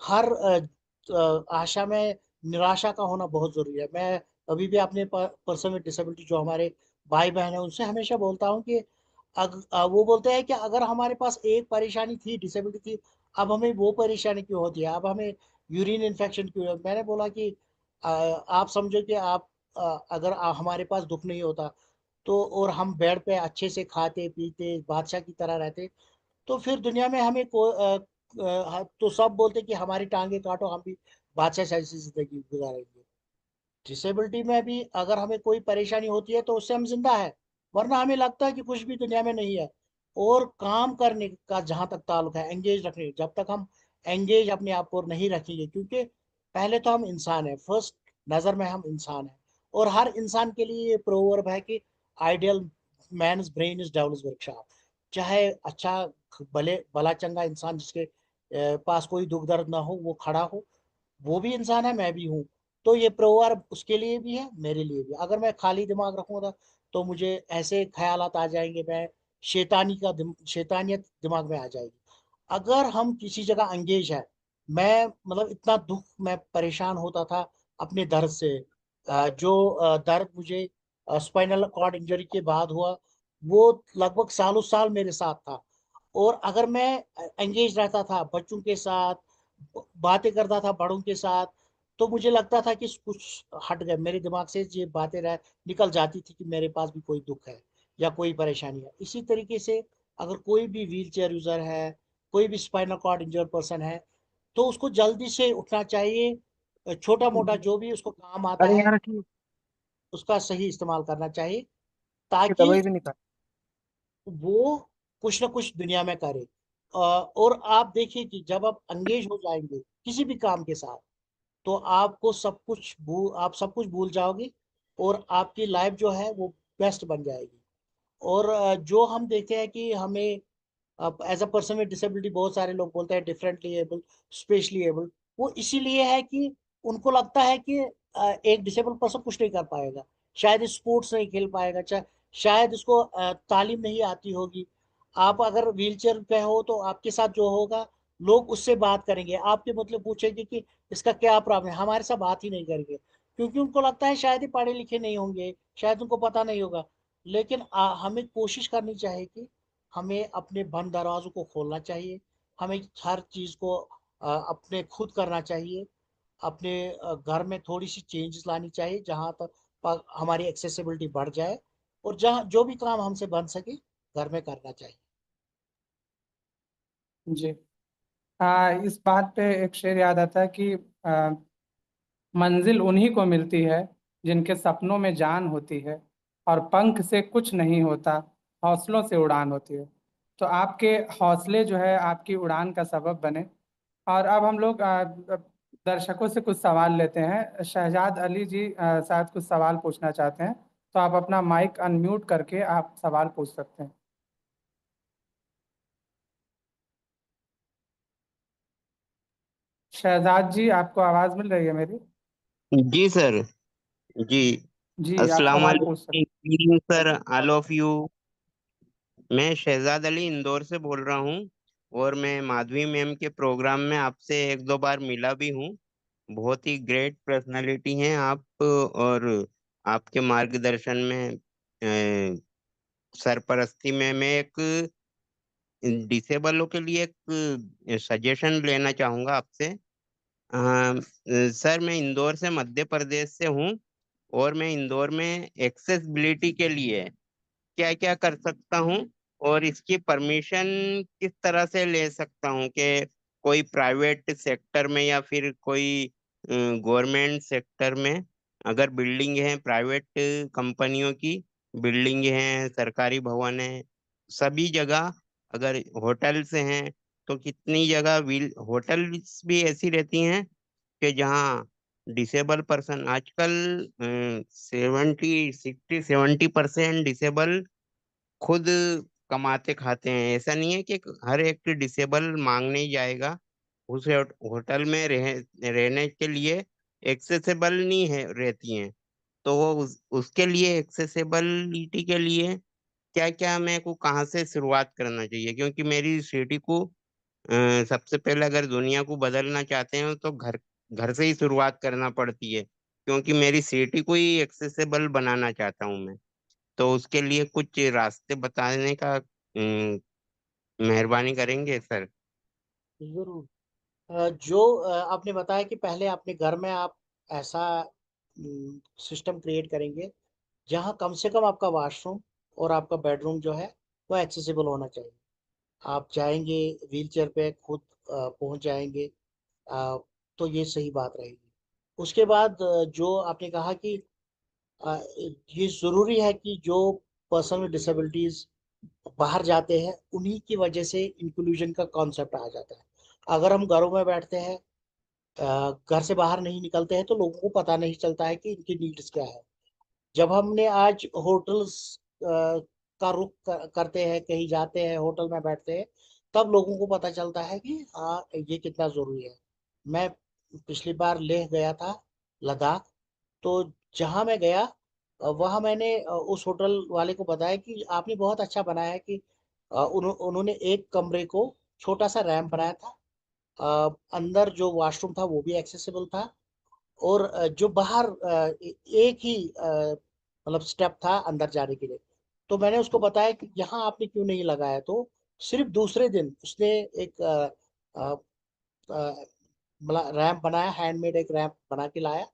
हर आशा में निराशा का होना बहुत जरूरी है। मैं अभी भी अपने पर्सन विद डिसेबिलिटी जो हमारे भाई बहन है उनसे हमेशा बोलता हूँ कि वो बोलते हैं कि अगर हमारे पास एक परेशानी थी, डिसेबिलिटी थी, अब हमें वो परेशानी क्यों होती है, अब हमें यूरिन इन्फेक्शन क्यों है। मैंने बोला कि आप समझो कि आप अगर हमारे पास दुख नहीं होता तो, और हम बेड पे अच्छे से खाते पीते बादशाह की तरह रहते, तो फिर दुनिया में हमें तो सब बोलते कि हमारी टांगे काटो, हम भी बादशाह जैसी जिंदगी गुजारेंगे। डिसेबिलिटी में भी अगर हमें कोई परेशानी होती है तो उससे हम जिंदा है, वरना हमें लगता है कि कुछ भी दुनिया में नहीं है। और काम करने का जहां तक ताल्लुक है, एंगेज रखने, जब तक हम एंगेज अपने आप को नहीं रखेंगे, क्योंकि पहले तो हम इंसान है, फर्स्ट नजर में हम इंसान है। और हर इंसान के लिए ये प्रोवर्ब है कि ideal man's brain is devil's workshop. चाहे अच्छा भले भला चंगा इंसान जिसके पास कोई दुख दर्द ना हो, वो खड़ा हो, वो भी इंसान है, मैं भी हूँ। तो ये प्रोवर्ब उसके लिए भी है, मेरे लिए भी। अगर मैं खाली दिमाग रखूंगा तो मुझे ऐसे ख्यालात आ जाएंगे, मैं शैतानियत दिमाग में आ जाएगी। अगर हम किसी जगह एंगेज है, मैं मतलब इतना दुख, मैं परेशान होता था अपने दर्द से, जो दर्द मुझे स्पाइनल कॉर्ड इंजरी के बाद हुआ, वो लगभग सालों साल मेरे साथ था। और अगर मैं एंगेज रहता था बच्चों के साथ, बातें करता था बड़ों के साथ, तो मुझे लगता था कि कुछ हट गए मेरे दिमाग से, ये बातें निकल जाती थी कि मेरे पास भी कोई दुख है या कोई परेशानी है। इसी तरीके से अगर कोई भी व्हील चेयर यूजर है, कोई भी स्पाइनल कॉर्ड इंजर्ड पर्सन है, तो उसको जल्दी से उठना चाहिए। छोटा मोटा जो भी उसको काम आता अरे है यहाँ रखिए, उसका सही इस्तेमाल करना चाहिए, ये ताकि दवाई भी निकाल। वो कुछ ना कुछ दुनिया में करे। और आप देखिए कि जब आप एंगेज हो जाएंगे किसी भी काम के साथ, तो आपको आप सब कुछ भूल जाओगे, और आपकी लाइफ जो है वो बेस्ट बन जाएगी। और जो हम देखते हैं कि हमें as a person with disability, बहुत सारे लोग बोलते हैं डिफरेंटली एबल, स्पेशली एबल। वो इसीलिए है कि उनको लगता है कि एक डिसेबल पर्सन कुछ नहीं कर पाएगा, शायद स्पोर्ट्स नहीं खेल पाएगा, चाहे शायद उसको तालीम नहीं आती होगी। आप अगर व्हील चेयर पे हो तो आपके साथ जो होगा, लोग उससे बात करेंगे, आपके मतलब पूछेंगे कि इसका क्या प्रॉब्लम है, हमारे साथ बात ही नहीं करेंगे, क्योंकि उनको लगता है शायद ही पढ़े लिखे नहीं होंगे, शायद उनको पता नहीं होगा। लेकिन हमें कोशिश करनी चाहिए कि हमें अपने बंद दरवाजों को खोलना चाहिए, हमें हर चीज को अपने खुद करना चाहिए, अपने घर में थोड़ी सी चेंजेस लानी चाहिए, जहां तक हमारी एक्सेसिबिलिटी बढ़ जाए, और जहां जो भी काम हमसे बन सके घर में करना चाहिए। जी। इस बात पे एक शेर याद आता है कि आ, मंजिल उन्हीं को मिलती है जिनके सपनों में जान होती है, और पंख से कुछ नहीं होता, हौसलों से उड़ान होती है। तो आपके हौसले जो है आपकी उड़ान का सबब बने। और अब हम लोग दर्शकों से कुछ सवाल लेते हैं। शहजाद अली जी शायद कुछ सवाल पूछना चाहते हैं, तो आप अपना माइक अनम्यूट करके आप सवाल पूछ सकते हैं। शहजाद जी, आपको आवाज़ मिल रही है मेरी? जी सर। जी। जी, आप अस्सलाम सवाल पूछ सकते वालेकुम सर, ऑल ऑफ यू। मैं शहजाद अली इंदौर से बोल रहा हूँ, और मैं माधवी मैम के प्रोग्राम में आपसे एक दो बार मिला भी हूँ। बहुत ही ग्रेट पर्सनालिटी हैं आप, और आपके मार्गदर्शन में, सरपरस्ती में मैं एक डिसेबलों के लिए एक सजेशन लेना चाहूँगा आपसे। सर, मैं इंदौर से, मध्य प्रदेश से हूँ, और मैं इंदौर में एक्सेसिबिलिटी के लिए क्या क्या कर सकता हूँ, और इसकी परमिशन किस तरह से ले सकता हूँ, कि कोई प्राइवेट सेक्टर में या फिर कोई गवर्नमेंट सेक्टर में, अगर बिल्डिंग है, प्राइवेट कंपनियों की बिल्डिंग है, सरकारी भवन है, सभी जगह, अगर होटल्स हैं, तो कितनी जगह व्हील होटल्स भी ऐसी रहती हैं कि जहाँ डिसेबल पर्सन, आजकल 70 60 70% डिसेबल खुद कमाते खाते हैं। ऐसा नहीं है कि हर एक डिसेबल मांगने ही जाएगा उस होटल में रहने के लिए। एक्सेसिबल नहीं है रहती हैं, तो वो उसके लिए, एक्सेसिबिलिटी के लिए क्या क्या मेरे को कहाँ से शुरुआत करना चाहिए, क्योंकि मेरी सिटी को सबसे पहले अगर दुनिया को बदलना चाहते हैं तो घर घर से ही शुरुआत करना पड़ती है, क्योंकि मेरी सिटी को ही एक्सेसिबल बनाना चाहता हूँ मैं। तो उसके लिए कुछ रास्ते बताने का मेहरबानी करेंगे सर। जरूर। जो आपने बताया कि पहले अपने घर में आप ऐसा सिस्टम क्रिएट करेंगे जहां कम से कम आपका वॉशरूम और आपका बेडरूम जो है वो एक्सेसिबल होना चाहिए। आप जाएंगे व्हील चेयर पे खुद पहुंच जाएंगे, अ, तो ये सही बात रहेगी। उसके बाद जो आपने कहा कि अ, ये जरूरी है कि जो पर्सन विद डिसेबिलिटीज बाहर जाते हैं, उन्हीं की वजह से इंक्लूजन का कॉन्सेप्ट आ जाता है। अगर हम घरों में बैठते हैं, घर से बाहर नहीं निकलते हैं, तो लोगों को पता नहीं चलता है कि इनकी नीड्स क्या है। जब हमने आज होटल्स का रुख करते हैं, कहीं जाते हैं होटल में बैठते हैं, तब लोगों को पता चलता है कि हाँ ये कितना जरूरी है। मैं पिछली बार लेह गया था, लद्दाख। तो जहाँ मैं गया, वहाँ मैंने उस होटल वाले को बताया कि आपने बहुत अच्छा बनाया है कि उन्होंने एक कमरे को छोटा सा रैंप बनाया था, अंदर जो वॉशरूम था वो भी एक्सेसिबल था, और जो बाहर एक ही मतलब स्टेप था अंदर जाने के लिए। तो मैंने उसको बताया कि यहाँ आपने क्यों नहीं लगाया, तो सिर्फ दूसरे दिन उसने एक रैंप बनाया, हैंडमेड एक रैंप बना के लाया,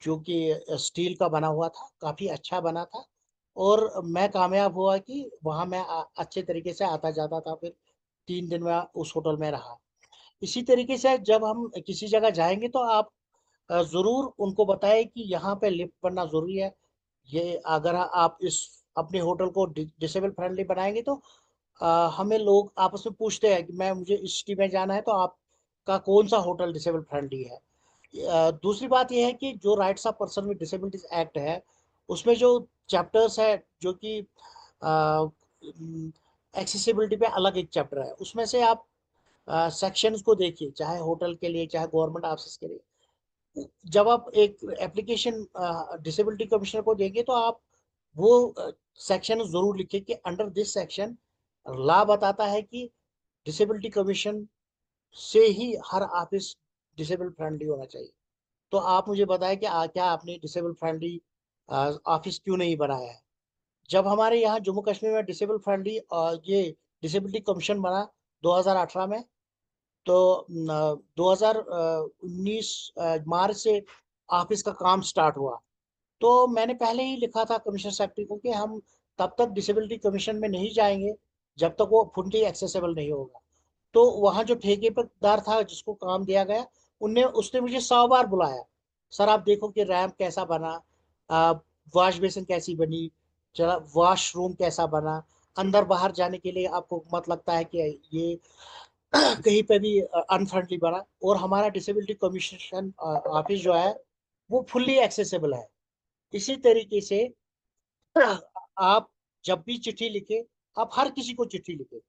जो कि स्टील का बना हुआ था, काफी अच्छा बना था। और मैं कामयाब हुआ कि वहां मैं अच्छे तरीके से आता जाता था। फिर 3 दिन में उस होटल में रहा। इसी तरीके से जब हम किसी जगह जाएंगे तो आप जरूर उनको बताएं कि यहाँ पे लिफ्ट बनना जरूरी है। ये अगर आप इस अपने होटल को डिसेबल फ्रेंडली बनाएंगे तो हमें लोग आपस में पूछते हैं कि मैं मुझे इस सिटी में जाना है तो आपका कौन सा होटल डिसेबल फ्रेंडली है। दूसरी बात यह है कि जो rights of person with disabilities act है, उसमें जो चैप्टर्स है जो कि एक्सेसिबिलिटी पे अलग एक चैप्टर है, उसमें से आप सेक्शंस को देखिए, चाहे होटल के लिए चाहे गवर्नमेंट ऑफिस के लिए। जब आप एक एप्लीकेशन डिसेबिलिटी कमिश्नर को देंगे तो आप वो सेक्शन जरूर लिखिए कि अंडर दिस सेक्शन लॉ बताता है कि डिसेबिलिटी कमीशन से ही हर ऑफिस डिसेबल फ्रेंडली होना चाहिए। तो आप मुझे बताएं कि क्या आपने डिसेबल फ्रेंडली ऑफिस क्यों नहीं बनाया है। जब हमारे यहाँ जम्मू कश्मीर में डिसेबल फ्रेंडली ये डिसेबिलिटी कमीशन बना 2018 में, तो 2019 मार्च से ऑफिस का काम स्टार्ट हुआ। तो मैंने पहले ही लिखा था कमिश्नर सेक्रेटरी को कि हम तब तक डिसेबिलिटी कमीशन में नहीं जाएंगे जब तक वो फुल्ली एक्सेसिबल नहीं होगा। तो वहाँ जो ठेकेदार था जिसको काम दिया गया, उनने उसने मुझे 100 बार बुलाया, सर आप देखो कि रैंप कैसा बना, वॉश बेसिन कैसी बनी, चला वॉशरूम कैसा बना, अंदर बाहर जाने के लिए आपको मत लगता है कि ये कहीं पे भी अनफ्रेंडली बना। और हमारा डिसेबिलिटी कमीशन ऑफिस जो है वो फुल्ली एक्सेसिबल है। इसी तरीके से आप जब भी चिट्ठी लिखे, आप हर किसी को चिट्ठी लिखे,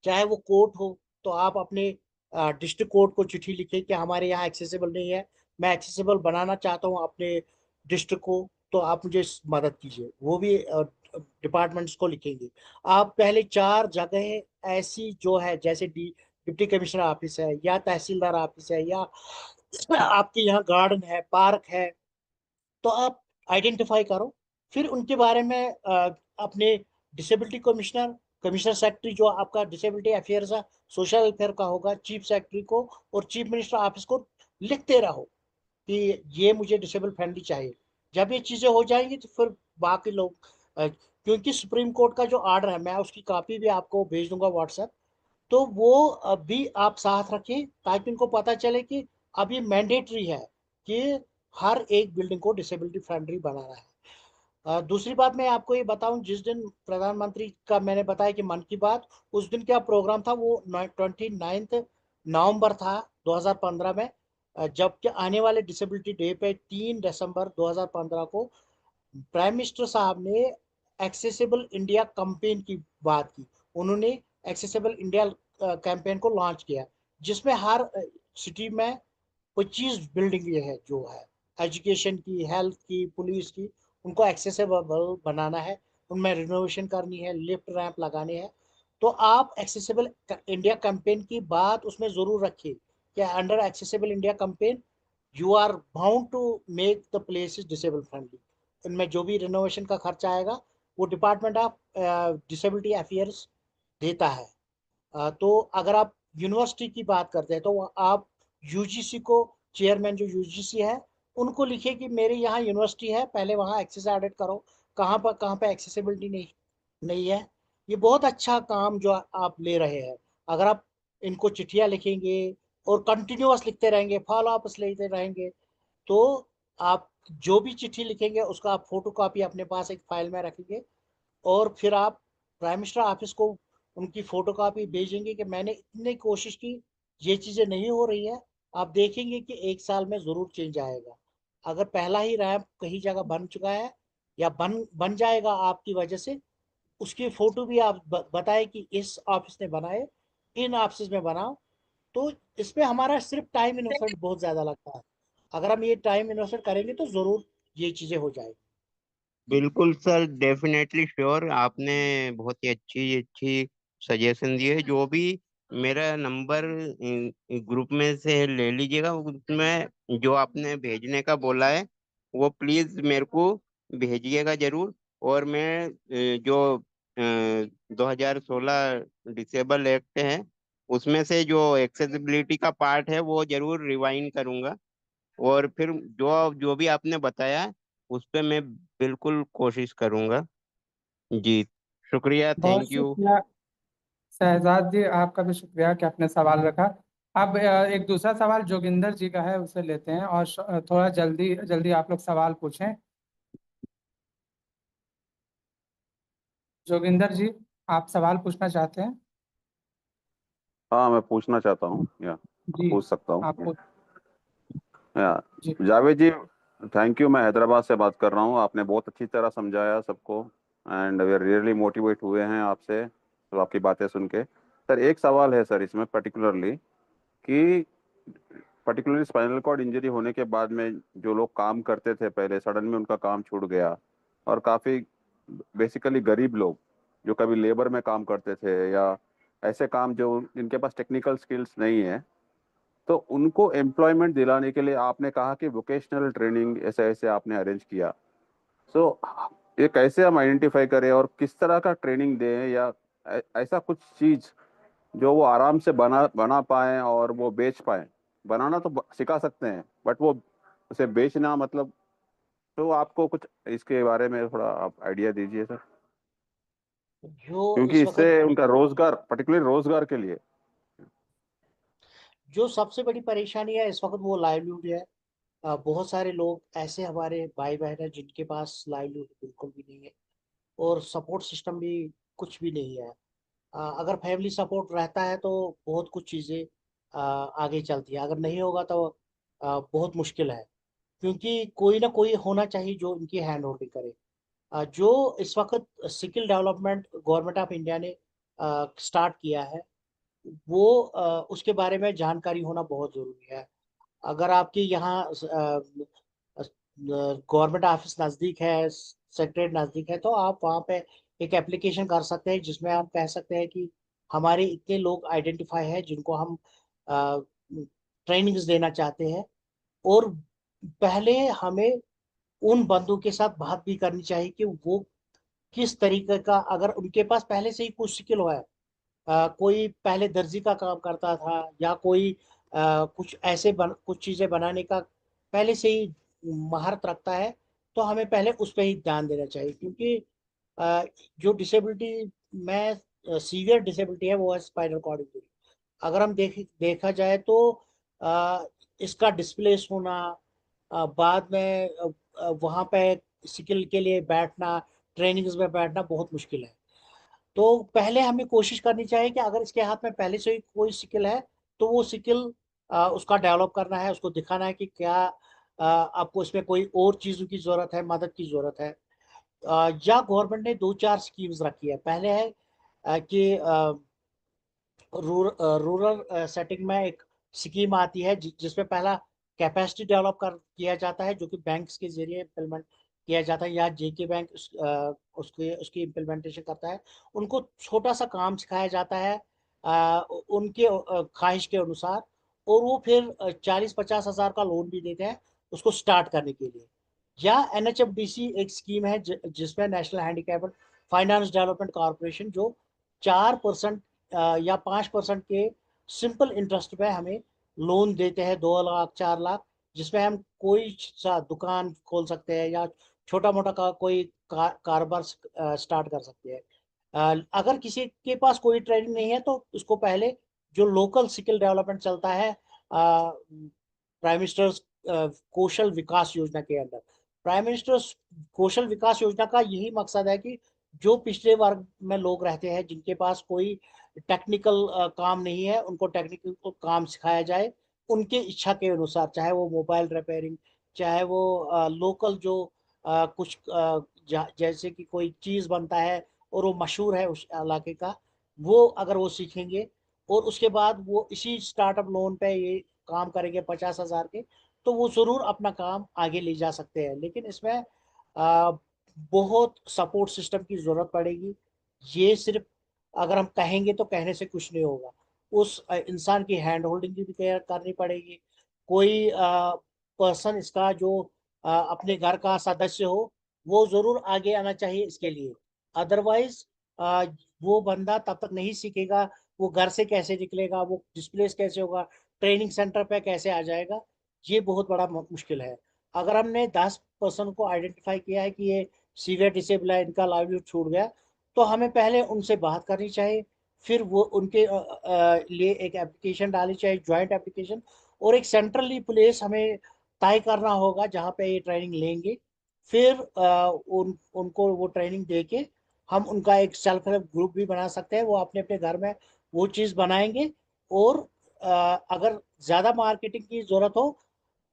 चाहे वो कोर्ट हो तो आप अपने डिस्ट्रिक्ट कोर्ट को चिट्ठी लिखे कि हमारे यहाँ एक्सेसिबल नहीं है, मैं एक्सेसिबल बनाना चाहता हूँ अपने डिस्ट्रिक्ट को, तो आप मुझे मदद कीजिए। वो भी डिपार्टमेंट्स को लिखेंगे। आप पहले 4 जगह ऐसी जो है, जैसे डिप्टी कमिश्नर ऑफिस है या तहसीलदार ऑफिस है या आपके यहाँ गार्डन है, पार्क है, तो आप आइडेंटिफाई करो। फिर उनके बारे में अपने डिसेबिलिटी कमिश्नर, कमिश्नर सेक्रेटरी जो आपका डिसेबिलिटी अफेयर्स है, सोशल वेलफेयर का होगा, चीफ सेक्रेटरी को और चीफ मिनिस्टर ऑफिस को लिखते रहो कि ये मुझे डिसेबल फ्रेंडली चाहिए। जब ये चीजें हो जाएंगी तो फिर बाकी लोग क्योंकि सुप्रीम कोर्ट का जो ऑर्डर है, मैं उसकी कॉपी भी आपको भेज दूंगा व्हाट्सएप, तो वो अभी आप साथ रखें ताकि उनको पता चले कि अब ये मैंडेटरी है कि हर एक बिल्डिंग को डिसेबिलिटी फ्रेंडली बनाना है। दूसरी बात मैं आपको ये बताऊं, जिस दिन प्रधानमंत्री का मैंने बताया कि मन की बात, उस दिन क्या प्रोग्राम था, वो 29 नवंबर था 2015 में। जबकि आने वाले डिसेबिलिटी डे पे 3 दिसंबर 2015 को प्राइम मिनिस्टर साहब ने एक्सेसिबल इंडिया कैंपेन की बात की। उन्होंने एक्सेसिबल इंडिया कैंपेन को लॉन्च किया, जिसमें हर सिटी में 25 बिल्डिंग ये है जो है एजुकेशन की, हेल्थ की, पुलिस की, उनको एक्सेसिबल बनाना है, उनमें रिनोवेशन करनी है, लिफ्ट रैंप लगाने हैं। तो आप एक्सेसिबल इंडिया कैंपेन की बात उसमें जरूर रखिए कि under accessible India campaign you are bound to make the places disable friendly. इनमें जो भी रिनोवेशन का खर्चा आएगा वो डिपार्टमेंट ऑफ डिसेबिलिटी अफेयर्स देता है। तो अगर आप यूनिवर्सिटी की बात करते हैं तो आप यूजीसी को, चेयरमैन जो यूजीसी है, उनको लिखिए कि मेरे यहाँ यूनिवर्सिटी है, पहले वहाँ एक्सेस ऑडिट करो, कहाँ पे एक्सेसिबिलिटी नहीं नहीं है। ये बहुत अच्छा काम जो आप ले रहे हैं। अगर आप इनको चिट्ठियां लिखेंगे और कंटिन्यूअस लिखते रहेंगे, फॉलो अप्स लेते रहेंगे, तो आप जो भी चिट्ठी लिखेंगे उसका आप फोटो कॉपी अपने पास एक फाइल में रखेंगे और फिर आप प्राइम मिनिस्टर ऑफिस को उनकी फोटो कॉपी भेजेंगे कि मैंने इतनी कोशिश की, ये चीजें नहीं हो रही है। आप देखेंगे कि 1 साल में जरूर चेंज आएगा। अगर पहला ही रैंप कहीं जगह बन चुका है या बन बन जाएगा आपकी वजह से, उसकी फोटो भी आप बताएं कि इस ऑफिस ने बनाए, इन ऑफिस में बनाओ। तो इसमें हमारा सिर्फ टाइम इन्वेस्टमेंट बहुत ज्यादा लगता है। अगर हम ये टाइम इन्वेस्टमेंट करेंगे तो जरूर ये चीजें हो जाएगी। बिल्कुल सर, डेफिनेटली श्योर। आपने बहुत ही अच्छी अच्छी सजेशन दी है। जो भी मेरा नंबर ग्रुप में से ले लीजिएगा, उसमें जो आपने भेजने का बोला है वो प्लीज मेरे को भेजिएगा जरूर। और मैं जो 2016 डिसेबल एक्ट है उसमें से जो एक्सेसिबिलिटी का पार्ट है वो जरूर रिवाइंड करूंगा, और फिर जो जो भी आपने बताया उस पे मैं बिल्कुल कोशिश करूंगा। जी, शुक्रिया, बहुत थैंक यू। शुक्रिया शहजाद जी, आपका भी शुक्रिया कि आपने सवाल रखा। अब एक दूसरा सवाल जोगिंदर जी का है, उसे लेते हैं और थोड़ा जल्दी जल्दी आप लोग सवाल पूछें। जोगिंदर जी, आप सवाल पूछना चाहते हैं? हाँ, मैं पूछना चाहता हूँ, या जी, पूछ सकता हूँ। आप पूछ। या जी, जावेद जी, थैंक यू। मैं हैदराबाद से बात कर रहा हूँ। आपने बहुत अच्छी तरह समझाया सबको, and we are really motivate हुए हैं आपसे, तो आपकी बातें सुन के। सर, एक सवाल है सर इसमें पर्टिकुलरली, कि पर्टिकुलरली स्पाइनल कॉर्ड इंजरी होने के बाद में जो लोग काम करते थे पहले, सडन में उनका काम छूट गया, और काफ़ी बेसिकली गरीब लोग जो कभी लेबर में काम करते थे या ऐसे काम जो जिनके पास टेक्निकल स्किल्स नहीं है, तो उनको एम्प्लॉयमेंट दिलाने के लिए आपने कहा कि वोकेशनल ट्रेनिंग ऐसे ऐसे आपने अरेंज किया। सो ये कैसे हम आइडेंटिफाई करें और किस तरह का ट्रेनिंग दें, या ऐसा कुछ चीज जो वो आराम से बना बना पाए और वो बेच पाए। बनाना तो सिखा सकते हैं, बट वो उसे बेचना मतलब, तो आपको कुछ इसके बारे में थोड़ा आप आइडिया दीजिए सर, जो क्योंकि इस वक्त इससे उनका रोजगार, पर्टिकुलर रोजगार के लिए। जो सबसे बड़ी परेशानी है इस वक्त वो लाइवलीहुड है। बहुत सारे लोग ऐसे हमारे भाई बहन हैं जिनके पास लाइवलीहुड बिल्कुल भी नहीं है और सपोर्ट सिस्टम भी कुछ भी नहीं है। अगर फैमिली सपोर्ट रहता है तो बहुत कुछ चीज़ें आगे चलती है, अगर नहीं होगा तो बहुत मुश्किल है। क्योंकि कोई ना कोई होना चाहिए जो इनकी हैंड होल्डिंग करे। जो इस वक्त skill development government of India ने स्टार्ट किया है, वो उसके बारे में जानकारी होना बहुत ज़रूरी है। अगर आपके यहाँ गवर्नमेंट ऑफिस नज़दीक है, सेक्रेटरीट नज़दीक है, तो आप वहाँ पे एक एप्लीकेशन कर सकते हैं जिसमें आप कह सकते हैं कि हमारे इतने लोग आइडेंटिफाई हैं जिनको हम ट्रेनिंग्स देना चाहते हैं। और पहले हमें उन बंदों के साथ बात भी करनी चाहिए कि वो किस तरीके का, अगर उनके पास पहले से ही कुछ स्किल है, कोई पहले दर्जी का काम करता था या कोई कुछ ऐसे कुछ चीज़ें बनाने का पहले से ही महारत रखता है, तो हमें पहले उस पर ही ध्यान देना चाहिए। क्योंकि अ, जो डिसेबिलिटी में सीवियर डिसेबिलिटी है वो है स्पाइनल कॉर्ड इंजरी। अगर हम देखा जाए तो अ, इसका डिस्प्लेस होना, बाद में वहाँ पे स्किल के लिए बैठना, ट्रेनिंग्स में बैठना बहुत मुश्किल है। तो पहले हमें कोशिश करनी चाहिए कि अगर इसके हाथ में पहले से ही कोई स्किल है तो वो स्किल उसका डेवलप करना है, उसको दिखाना है कि क्या आपको इसमें कोई और चीज़ों की ज़रूरत है, मदद की ज़रूरत है। या गवर्नमेंट ने 2-4 स्कीम्स रखी है। पहले है कि रूरल सेटिंग में एक स्कीम आती है जिसमें पहला कैपेसिटी डेवलप कर किया जाता है, जो कि बैंक्स के जरिए इम्प्लीमेंट किया जाता है, या जेके बैंक उसके उसकी इम्प्लीमेंटेशन करता है। उनको छोटा सा काम सिखाया जाता है उनके ख्वाहिश के अनुसार, और वो फिर 40-50 हज़ार का लोन भी देते हैं उसको स्टार्ट करने के लिए। या एनएचएफडीसी एक स्कीम है जिसमें national handicapped finance development corporation, जो 4% या 5% के सिंपल इंटरेस्ट पे हमें लोन देते हैं, 2 लाख 4 लाख, जिसमें हम कोई सा दुकान खोल सकते हैं या छोटा मोटा का कोई कारोबार स्टार्ट कर सकते हैं। अगर किसी के पास कोई ट्रेनिंग नहीं है तो उसको पहले जो लोकल स्किल डेवलपमेंट चलता है प्राइम मिनिस्टर्स कौशल विकास योजना के अंदर, प्राइम मिनिस्टर्स कौशल विकास योजना का यही मकसद है कि जो पिछड़े वर्ग में लोग रहते हैं जिनके पास कोई टेक्निकल काम नहीं है, उनको टेक्निकल काम सिखाया जाए उनके इच्छा के अनुसार, चाहे वो मोबाइल रिपेयरिंग, चाहे वो लोकल जो कुछ जैसे कि कोई चीज़ बनता है और वो मशहूर है उस इलाके का, वो अगर वो सीखेंगे और उसके बाद वो इसी स्टार्टअप लोन पे ये काम करेंगे 50 हज़ार के, तो वो ज़रूर अपना काम आगे ले जा सकते हैं। लेकिन इसमें बहुत सपोर्ट सिस्टम की ज़रूरत पड़ेगी। ये सिर्फ अगर हम कहेंगे तो कहने से कुछ नहीं होगा, उस इंसान की हैंड होल्डिंग भी करनी पड़ेगी। कोई पर्सन इसका जो अपने घर का सदस्य हो, वो जरूर आगे आना चाहिए इसके लिए। अदरवाइज वो बंदा तब तक नहीं सीखेगा, वो घर से कैसे निकलेगा, वो डिस्प्लेस कैसे होगा, ट्रेनिंग सेंटर पे कैसे आ जाएगा, ये बहुत बड़ा मुश्किल है। अगर हमने 10% को आइडेंटिफाई किया है कि ये सीवियर डिसेबल है, इनका लाइवलीहुड छूट गया, तो हमें पहले उनसे बात करनी चाहिए, फिर वो उनके लिए एक एप्लीकेशन डालनी चाहिए, ज्वाइंट एप्लीकेशन, और एक सेंट्रली प्लेस हमें तय करना होगा जहाँ पे ये ट्रेनिंग लेंगे। फिर उनको वो ट्रेनिंग दे के हम उनका एक सेल्फ हेल्प ग्रुप भी बना सकते हैं, वो अपने अपने घर में वो चीज़ बनाएंगे। और अगर ज़्यादा मार्केटिंग की ज़रूरत हो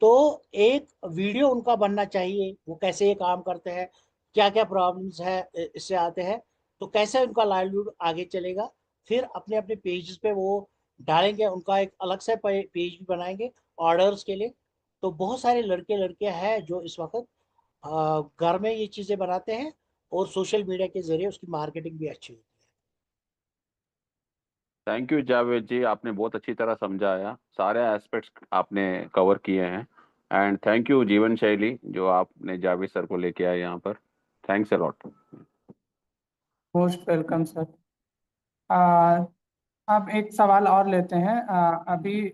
तो एक वीडियो उनका बनना चाहिए, वो कैसे ये काम करते हैं, क्या क्या प्रॉब्लम्स है इससे आते हैं, तो कैसे उनका लाइवलीहुड आगे चलेगा। फिर अपने अपने पेजेस पे वो डालेंगे, उनका एक अलग से पेज भी बनाएंगे ऑर्डर्स के लिए। तो बहुत सारे लड़के लड़कियां हैं जो इस वक्त घर में ये चीज़ें बनाते हैं, और सोशल मीडिया के जरिए उसकी मार्केटिंग भी अच्छी होती है। थैंक यू जावेद जी, आपने बहुत अच्छी तरह समझाया, सारे एस्पेक्ट्स आपने कवर किए हैं। एंड थैंक यू जीवन शैली जो आपने जावेद सर को लेके आए यहाँ पर। Thanks a lot. Most welcome sir. अब एक सवाल और लेते हैं। अभी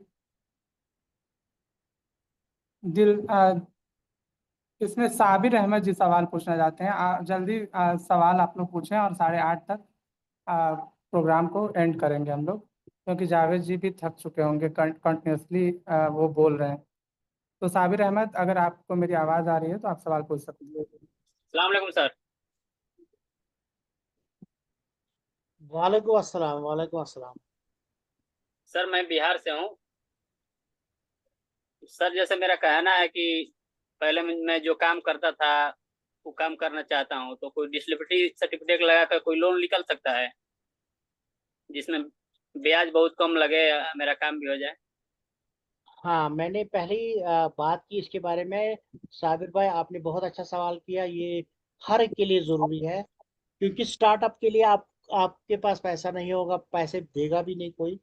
दिल इसमें साबिर अहमद जी सवाल पूछना चाहते हैं। जल्दी सवाल आप लोग पूछें और 8:30 तक प्रोग्राम को एंड करेंगे हम लोग, क्योंकि जावेद जी भी थक चुके होंगे कंटिन्यूसली वो बोल रहे हैं। तो साबिर अहमद, अगर आपको मेरी आवाज़ आ रही है तो आप सवाल पूछ सकते हैं। अस्सलाम वालेकुम सर। वालेकुम अस्सलाम। वालेकुम अस्सलाम। सर मैं बिहार से हूँ। सर जैसे मेरा कहना है कि पहले मैं जो काम करता था वो काम करना चाहता हूँ, तो कोई डिसेबिलिटी सर्टिफिकेट लगाकर कोई लोन निकल सकता है जिसमें ब्याज बहुत कम लगे, मेरा काम भी हो जाए। हाँ, मैंने पहले ही बात की इसके बारे में। साबिर भाई, आपने बहुत अच्छा सवाल किया। ये हर एक के लिए ज़रूरी है, क्योंकि स्टार्टअप के लिए आपके पास पैसा नहीं होगा, पैसे देगा भी नहीं कोई।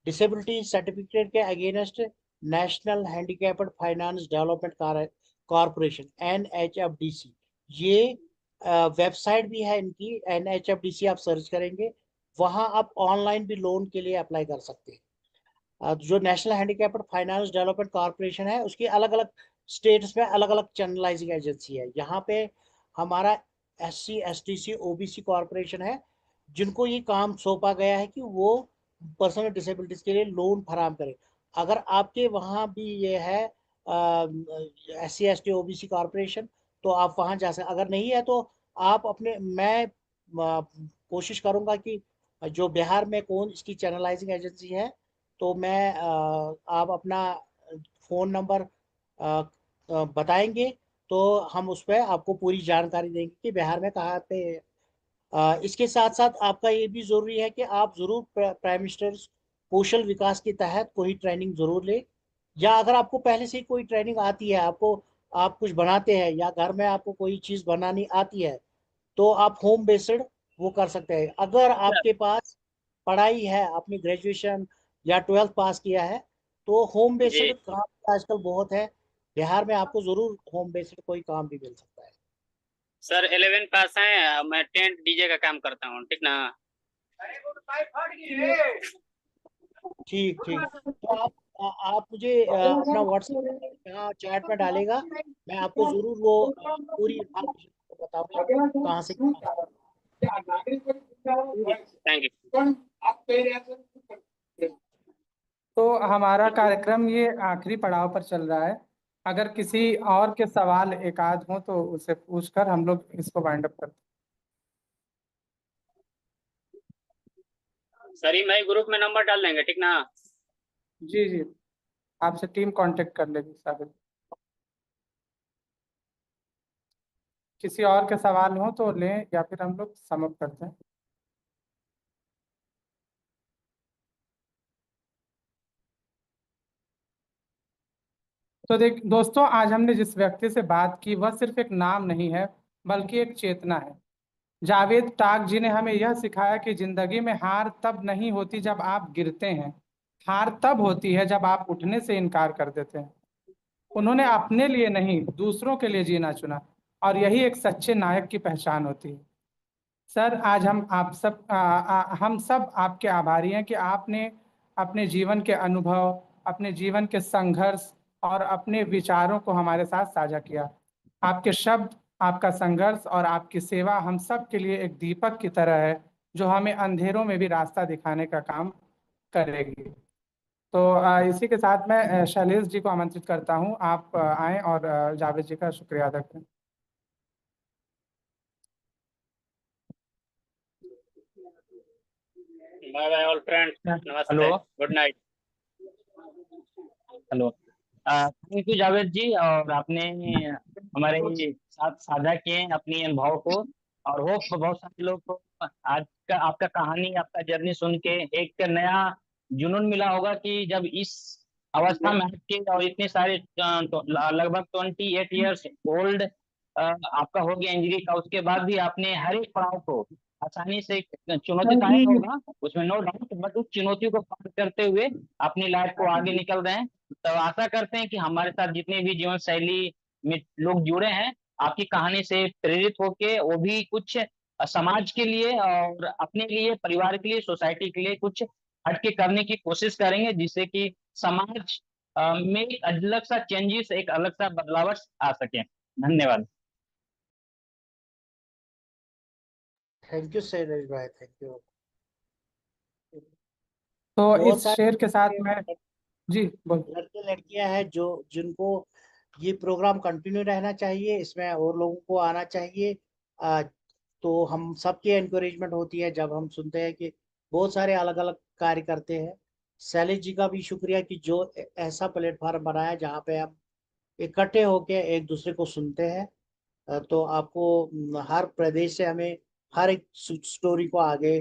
डिसेबिलिटी सर्टिफिकेट के against national handicapped finance development corporation NHFDC, ये वेबसाइट भी है इनकी। NHFDC आप सर्च करेंगे, वहाँ आप ऑनलाइन भी लोन के लिए अप्लाई कर सकते हैं। जो national handicapped finance development corporation है, उसकी अलग अलग स्टेट्स में अलग अलग चैनलाइजिंग एजेंसी है। यहाँ पे हमारा SC STC OBC कॉरपोरेशन है, जिनको ये काम सौंपा गया है कि वो पर्सनल डिसेबिलिटीज के लिए लोन फराम करें। अगर आपके वहाँ भी ये है SC ST OBC कॉरपोरेशन, तो आप वहाँ जा सकते। अगर नहीं है तो आप अपने मैं कोशिश करूँगा कि जो बिहार में कौन इसकी चैनलाइजिंग एजेंसी है, तो मैं आप अपना फ़ोन नंबर बताएंगे, तो हम उस पर आपको पूरी जानकारी देंगे कि बिहार में कहाँ पे है। इसके साथ साथ आपका ये भी ज़रूरी है कि आप ज़रूर प्राइम मिनिस्टर कौशल विकास के तहत कोई ट्रेनिंग ज़रूर ले, या अगर आपको पहले से ही कोई ट्रेनिंग आती है, आपको आप कुछ बनाते हैं या घर में आपको कोई चीज़ बनानी आती है, तो आप होम बेस्ड वो कर सकते हैं। अगर आपके पास पढ़ाई है, आपने ग्रेजुएशन या 12th पास किया है, तो होम जी बेस्ड काम आजकल बहुत है। बिहार में आपको जरूर होम बेस्ड कोई काम भी मिल सकता है। सर 11 पास हैं, मैं टेंट डीजे का काम करता हूँ, ठीक ना? ठीक ठीक। तो आप मुझे अपना व्हाट्सएप चैट में डालेगा, मैं आपको जरूर वो पूरी इंफॉर्मेशन बताऊंगा कहाँ से कितना करना है। Thank you. तो हमारा कार्यक्रम ये आखिरी पड़ाव पर चल रहा है। अगर किसी और के सवाल एक आध हो तो उसे पूछकर हम लोग इसको वाइंड अप करते सर ही मैं ग्रुप में नंबर डाल देंगे, ठीक ना? हैं। जी जी, आपसे टीम कांटेक्ट कर लेगी साबिर। किसी और के सवाल हो तो लें, या फिर हम लोग समअप करते हैं। तो देख दोस्तों, आज हमने जिस व्यक्ति से बात की वह सिर्फ एक नाम नहीं है, बल्कि एक चेतना है। जावेद टाक जी ने हमें यह सिखाया कि जिंदगी में हार तब नहीं होती जब आप गिरते हैं, हार तब होती है जब आप उठने से इनकार कर देते हैं। उन्होंने अपने लिए नहीं, दूसरों के लिए जीना चुना। और यही एक सच्चे नायक की पहचान होती है। सर, आज हम सब आपके आभारी हैं कि आपने अपने जीवन के अनुभव, अपने जीवन के संघर्ष और अपने विचारों को हमारे साथ साझा किया। आपके शब्द, आपका संघर्ष और आपकी सेवा हम सब के लिए एक दीपक की तरह है, जो हमें अंधेरों में भी रास्ता दिखाने का काम करेगी। तो इसी के साथ मैं शैलेश जी को आमंत्रित करता हूं, आप आएं और जावेद जी का शुक्रिया अदा करें। बाय बाय ऑल फ्रेंड्स, नमस्ते, hello. Good night. Hello, thank you Javed ji, और आपने हमारे साथ साझा किए अपनी अनुभव को, और होप बहुत सारे लोग को आज का आपका कहानी, आपका जर्नी सुन के एक नया जुनून मिला होगा कि जब इस अवस्था में आपके और इतने सारे लगभग 28 ईयर्स ओल्ड आपका हो गया इंजरी का, उसके बाद भी आपने हर एक पड़ाव को आसानी से, चुनौतीदायक होगा उसमें नो डाउट, बट उस चुनौती को पार करते हुए अपनी लाइफ को आगे निकल रहे हैं। तो आशा करते हैं कि हमारे साथ जितने भी जीवन शैली में लोग जुड़े हैं, आपकी कहानी से प्रेरित होके वो भी कुछ समाज के लिए और अपने लिए, परिवार के लिए, सोसाइटी के लिए कुछ हटके करने की कोशिश करेंगे, जिससे कि समाज में एक अलग सा चेंजेस, एक अलग सा बदलाव आ सके। धन्यवाद। थैंक यू शैलेश भाई, थैंक यू। तो बहुत इस सारे शेर के साथ मैं जी बोल। लड़के लड़कियां हैं जो जिनको ये प्रोग्राम कंटिन्यू रहना चाहिए, इसमें और लोगों को आना चाहिए। तो हम सबकी एनकरेजमेंट होती है जब हम सुनते हैं कि बहुत सारे अलग अलग कार्य करते हैं। शैलेश जी का भी शुक्रिया कि जो ऐसा प्लेटफॉर्म बनाया जहाँ पे हम इकट्ठे होके एक दूसरे को सुनते हैं। तो आपको हर प्रदेश से हमें हर एक स्टोरी को आगे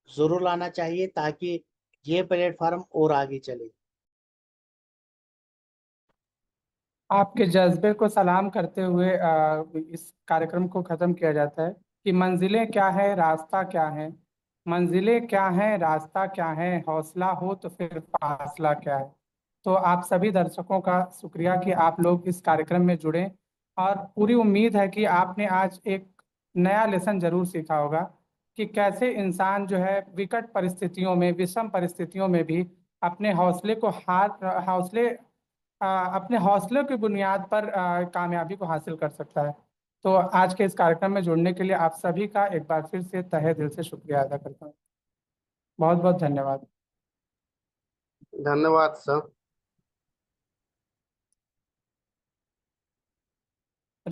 जरूर लाना चाहिए, ताकि ये प्लेटफॉर्म और आगे चले। आपके जज्बे को सलाम करते हुए इस कार्यक्रम को खत्म किया जाता है कि मंजिलें क्या है, रास्ता क्या है, मंजिलें क्या है, रास्ता क्या है, हौसला हो तो फिर फासला क्या है। तो आप सभी दर्शकों का शुक्रिया कि आप लोग इस कार्यक्रम में जुड़े, और पूरी उम्मीद है कि आपने आज एक नया लेसन जरूर सीखा होगा कि कैसे इंसान जो है विकट परिस्थितियों में, विषम परिस्थितियों में भी अपने हौसले को अपने हौसले की बुनियाद पर कामयाबी को हासिल कर सकता है। तो आज के इस कार्यक्रम में जुड़ने के लिए आप सभी का एक बार फिर से तहे दिल से शुक्रिया अदा करता हूँ। बहुत बहुत धन्यवाद। धन्यवाद सर।